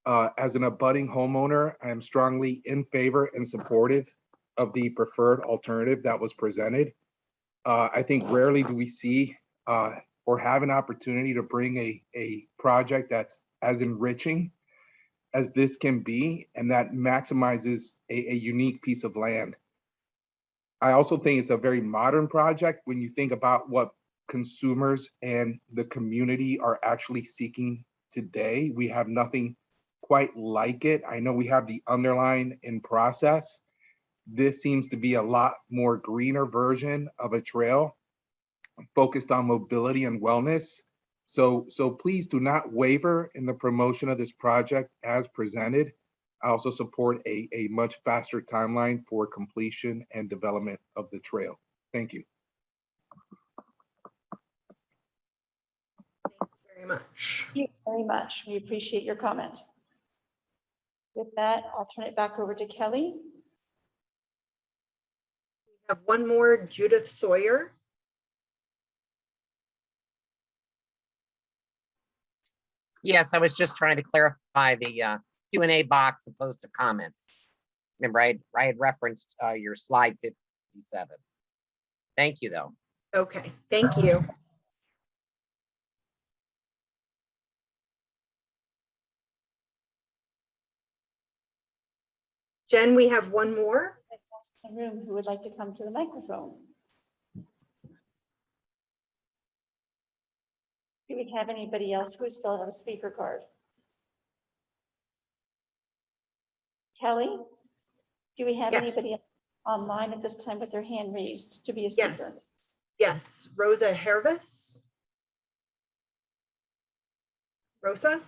As an abutting homeowner, I am strongly in favor and supportive of the preferred alternative that was presented. I think rarely do we see or have an opportunity to bring a project that's as enriching as this can be, and that maximizes a unique piece of land. I also think it's a very modern project when you think about what consumers and the community are actually seeking today. We have nothing quite like it. I know we have the underline in process. This seems to be a lot more greener version of a trail focused on mobility and wellness. So please do not waver in the promotion of this project as presented. I also support a much faster timeline for completion and development of the trail. Thank you. Very much. Thank you very much. We appreciate your comment. With that, I'll turn it back over to Kelly. We have one more, Judith Sawyer. Yes, I was just trying to clarify the Q&A box opposed to comments. Remember, I had referenced your slide 57. Thank you, though. Okay, thank you. Jen, we have one more. In the room who would like to come to the microphone. Do we have anybody else who is still on a speaker card? Kelly, do we have anybody online at this time with their hand raised to be a speaker? Yes, Rosa Hervis. Rosa?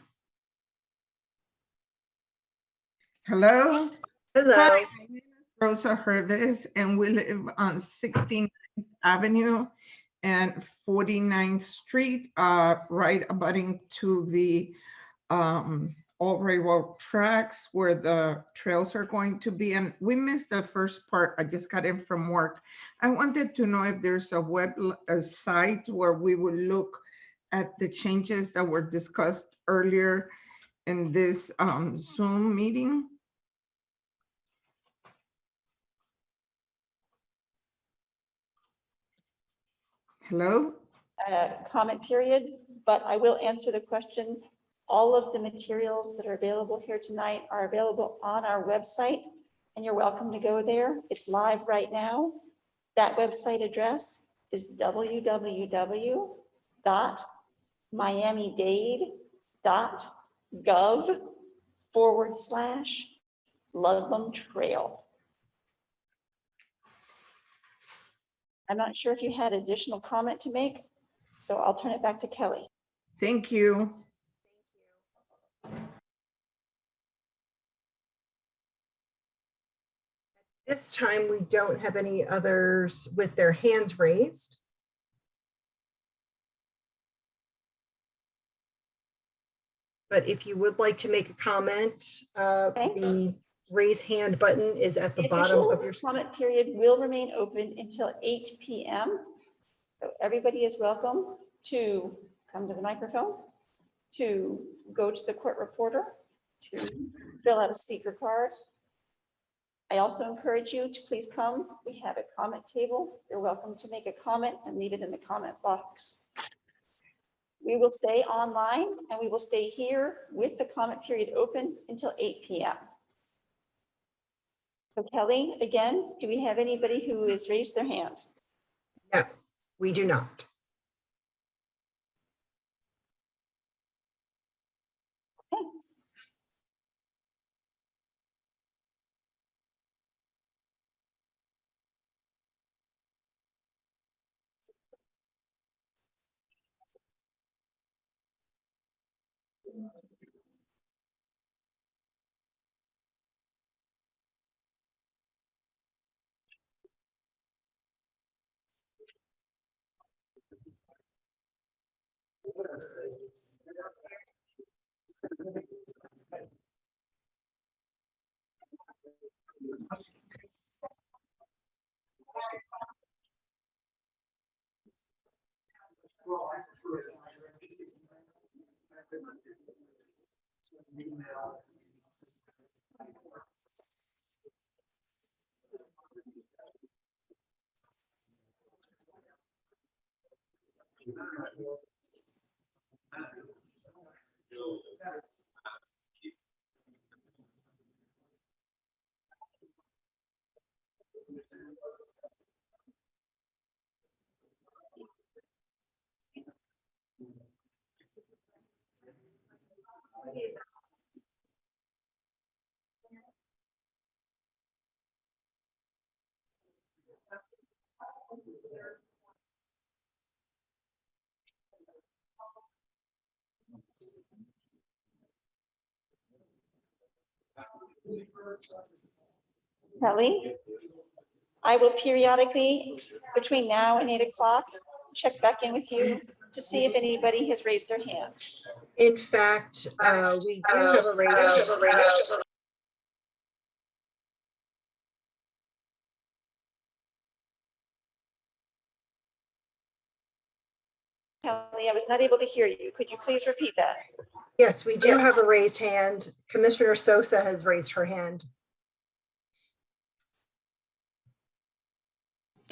Hello. Hello. Hi, my name is Rosa Hervis, and we live on 16th Avenue and 49th Street, right abutting to the all railroad tracks where the trails are going to be. And we missed the first part. I just got in from work. I wanted to know if there's a site where we would look at the changes that were discussed earlier in this Zoom meeting. Hello? Comment period, but I will answer the question. All of the materials that are available here tonight are available on our website, and you're welcome to go there. It's live right now. That website address is www.miamidade.gov/Ludlam Trail. I'm not sure if you had additional comment to make, so I'll turn it back to Kelly. Thank you. This time we don't have any others with their hands raised. But if you would like to make a comment, the raise hand button is at the bottom of your screen. Comment period will remain open until 8 p.m. So everybody is welcome to come to the microphone, to go to the court reporter, to fill out a speaker card. I also encourage you to please come. We have a comment table. You're welcome to make a comment and leave it in the comment box. We will stay online and we will stay here with the comment period open until 8 p.m. So Kelly, again, do we have anybody who has raised their hand? No, we do not. Okay. Kelly, I will periodically, between now and 8 o'clock, check back in with you to see if anybody has raised their hand. In fact, we do have a raise. Kelly, I was not able to hear you. Could you please repeat that? Yes, we do have a raised hand. Commissioner Sosa has raised her hand.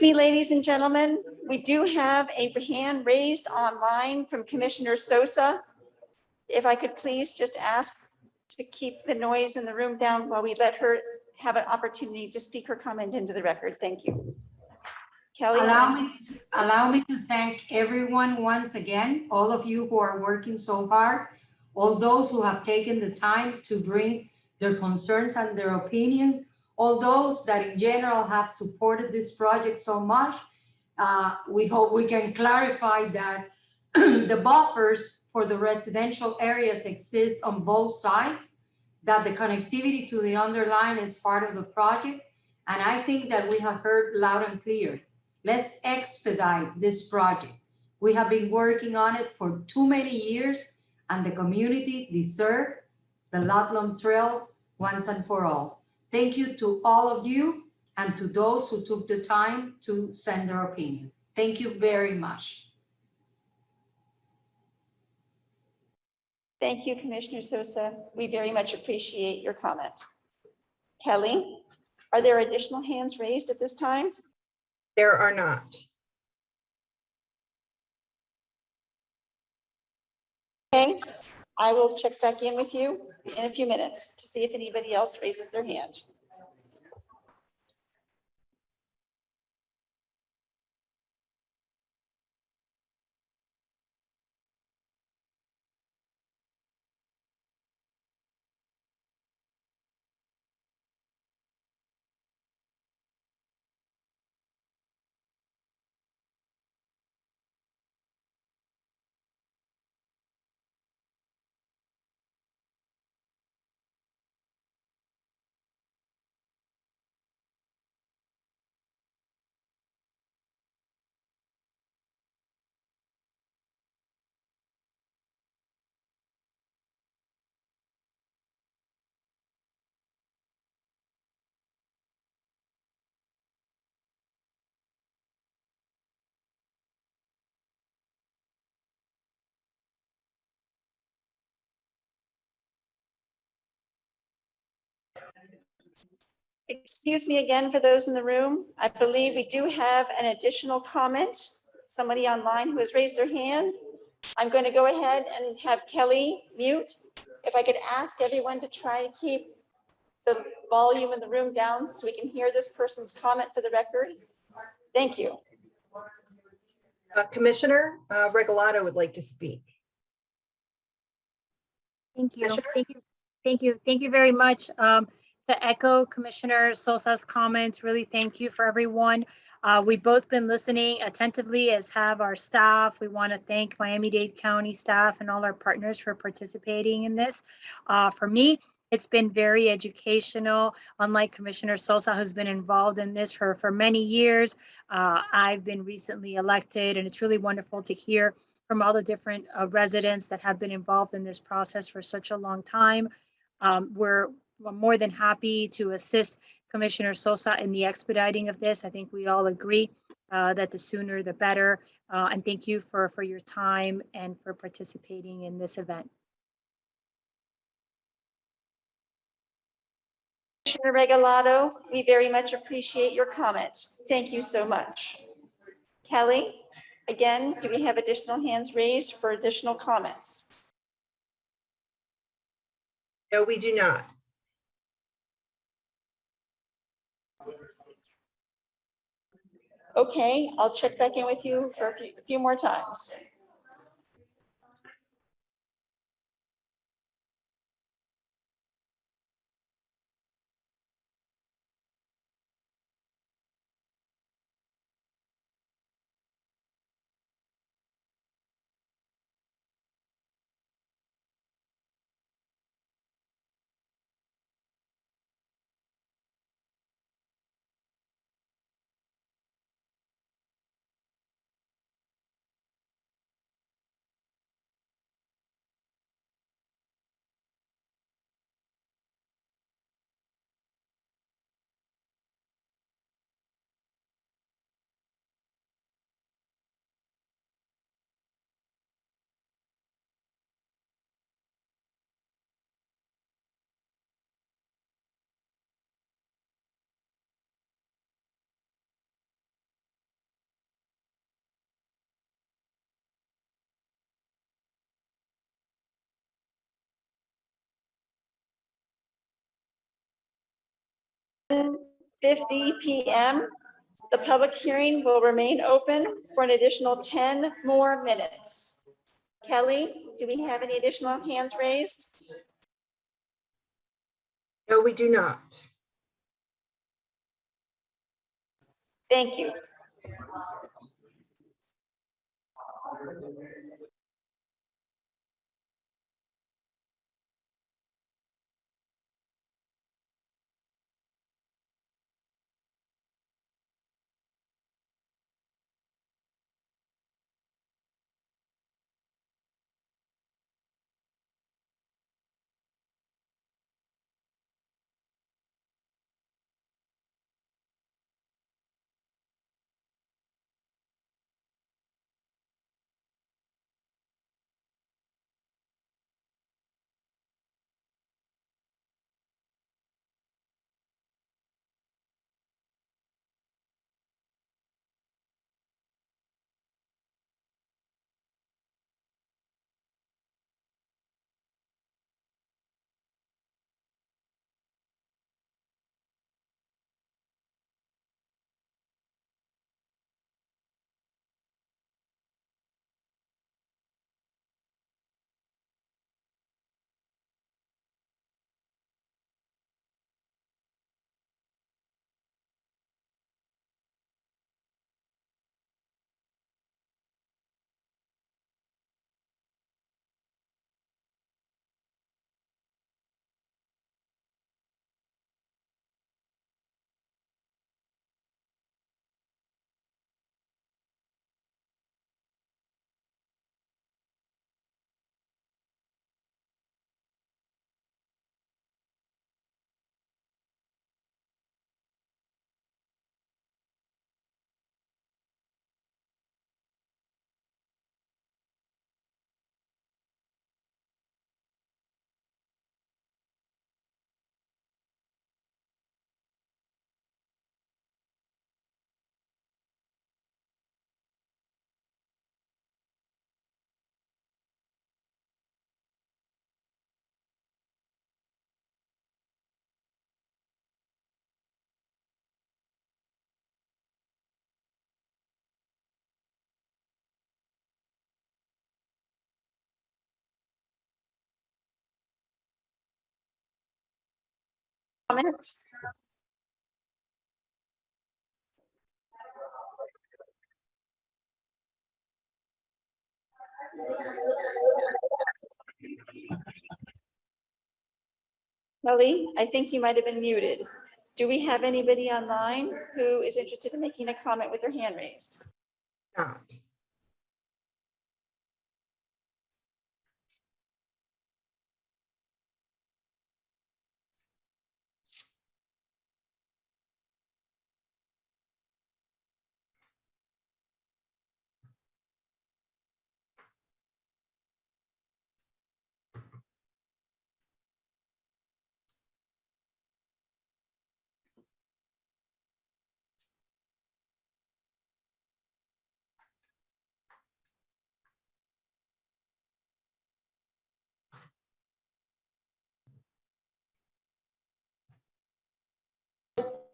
Me, ladies and gentlemen, we do have a hand raised online from Commissioner Sosa. If I could please just ask to keep the noise in the room down while we let her have an opportunity to speak her comment into the record. Thank you. Kelly. Allow me to thank everyone once again, all of you who are working so hard, all those who have taken the time to bring their concerns and their opinions, all those that in general have supported this project so much. We hope we can clarify that the buffers for the residential areas exist on both sides, that the connectivity to the underline is part of the project. And I think that we have heard loud and clear. Let's expedite this project. We have been working on it for too many years, and the community deserves the Ludlam Trail once and for all. Thank you to all of you and to those who took the time to send their opinions. Thank you very much. Thank you, Commissioner Sosa. We very much appreciate your comment. Kelly, are there additional hands raised at this time? There are not. Okay, I will check back in with you in a few minutes to see if anybody else raises their hand. Excuse me again for those in the room. I believe we do have an additional comment. Somebody online who has raised their hand. I'm going to go ahead and have Kelly mute. If I could ask everyone to try to keep the volume in the room down so we can hear this person's comment for the record. Thank you. Commissioner Regalado would like to speak. Thank you. Thank you very much. To echo Commissioner Sosa's comments, really thank you for everyone. We've both been listening attentively, as have our staff. We want to thank Miami-Dade County staff and all our partners for participating in this. For me, it's been very educational. Unlike Commissioner Sosa, who's been involved in this for many years, I've been recently elected, and it's really wonderful to hear from all the different residents that have been involved in this process for such a long time. We're more than happy to assist Commissioner Sosa in the expediting of this. I think we all agree that the sooner the better. And thank you for your time and for participating in this event. Commissioner Regalado, we very much appreciate your comment. Thank you so much. Kelly, again, do we have additional hands raised for additional comments? No, we do not. Okay, I'll check back in with you for a few more times. p.m. The public hearing will remain open for an additional 10 more minutes. Kelly, do we have any additional hands raised? No, we do not. Thank you. Comment? Kelly, I think you might have been muted. Do we have anybody online who is interested in making a comment with their hand raised? Not.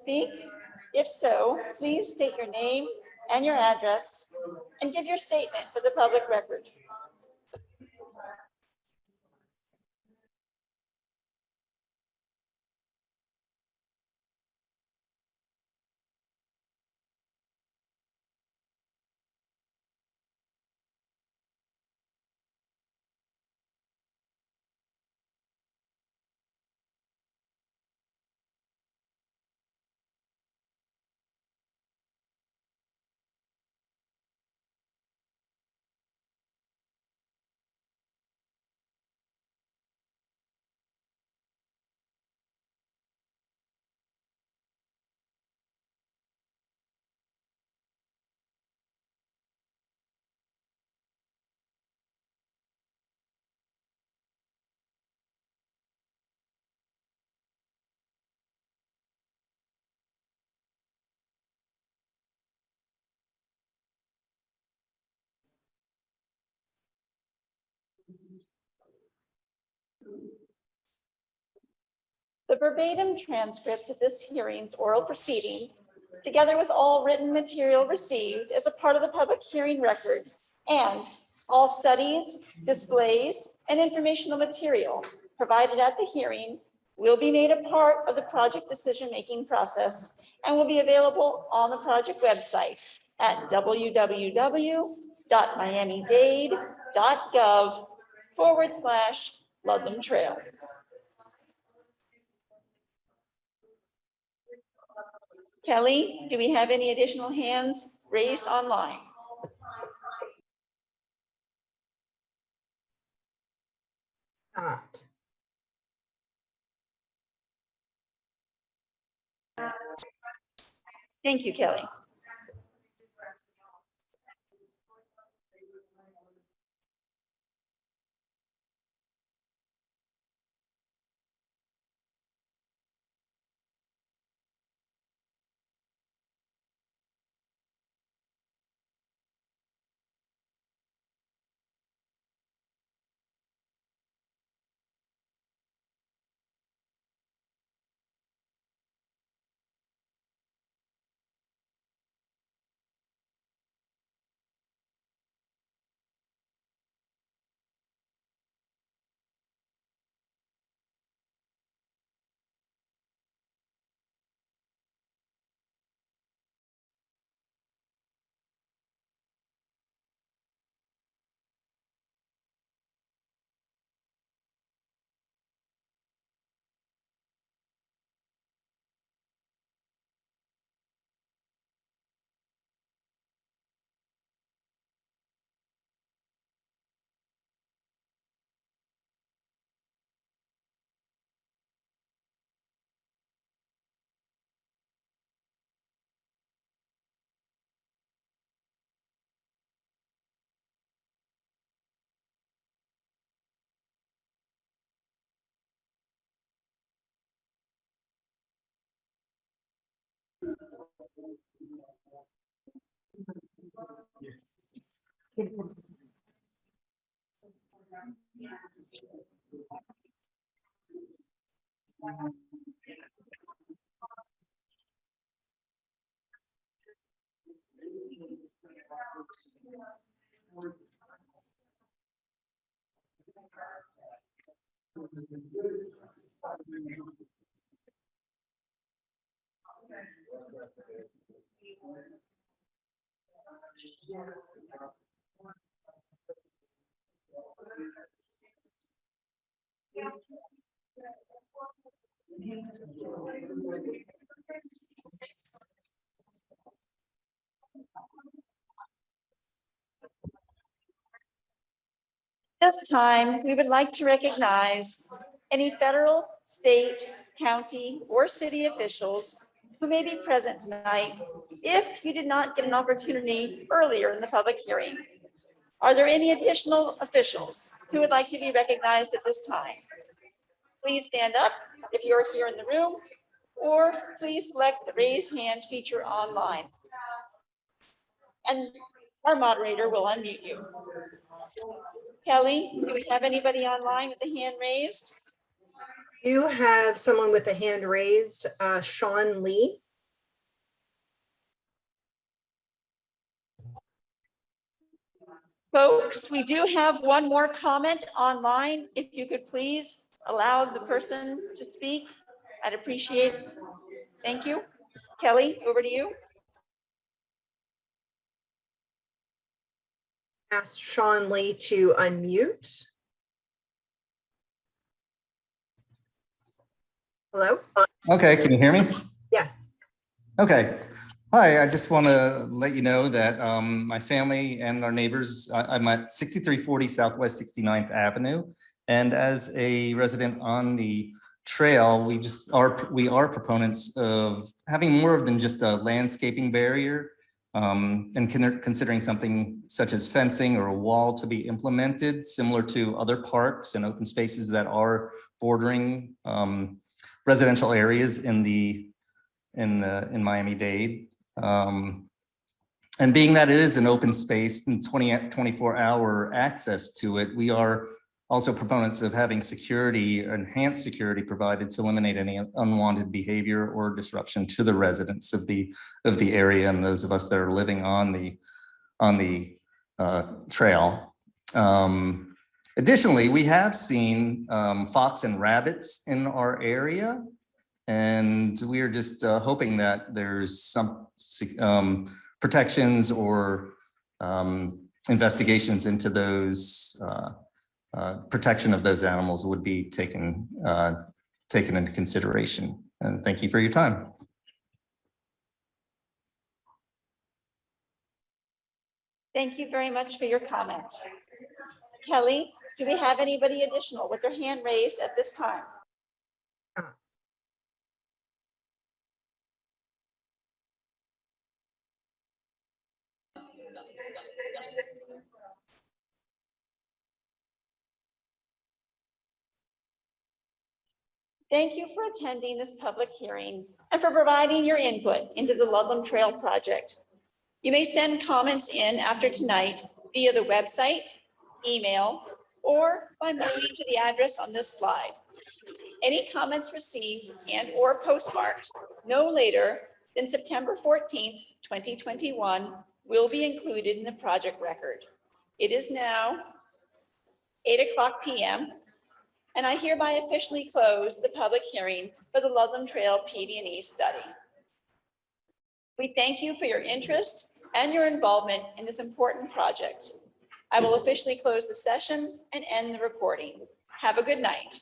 speak? If so, please state your name and your address and give your statement for the public record. The verbatim transcript of this hearing's oral proceeding, together with all written material received as a part of the public hearing record, and all studies, displays, and informational material provided at the hearing will be made a part of the project decision-making process and will be available on the project website at www.miamidade.gov/Ludlam Trail. Kelly, do we have any additional hands raised online? Thank you, Kelly. This time, we would like to recognize any federal, state, county, or city officials who may be present tonight if you did not get an opportunity earlier in the public hearing. Are there any additional officials who would like to be recognized at this time? Please stand up if you are here in the room, or please select the raise hand feature online. And our moderator will unmute you. Kelly, do we have anybody online with the hand raised? You have someone with a hand raised, Sean Lee. Folks, we do have one more comment online. If you could please allow the person to speak, I'd appreciate it. Thank you. Kelly, over to you. Ask Sean Lee to unmute. Hello? Okay, can you hear me? Yes. Okay. Hi, I just want to let you know that my family and our neighbors, I'm at 6340 Southwest 69th Avenue. And as a resident on the trail, we are proponents of having more than just a landscaping barrier and considering something such as fencing or a wall to be implemented, similar to other parks and open spaces that are bordering residential areas in Miami-Dade. And being that it is an open space and 24-hour access to it, we are also proponents of having enhanced security provided to eliminate any unwanted behavior or disruption to the residents of the area and those of us that are living on the trail. Additionally, we have seen fox and rabbits in our area, and we are just hoping that there's some protections or investigations into those protection of those animals would be taken into consideration. And thank you for your time. Thank you very much for your comment. Kelly, do we have anybody additional with their hand raised at this time? Thank you for attending this public hearing and for providing your input into the Ludlam Trail project. You may send comments in after tonight via the website, email, or by mailing to the address on this slide. Any comments received and/or postmarked no later than September 14th, 2021 will be included in the project record. It is now 8:00 p.m. and I hereby officially close the public hearing for the Ludlam Trail PD&E study. We thank you for your interest and your involvement in this important project. I will officially close the session and end the recording. Have a good night.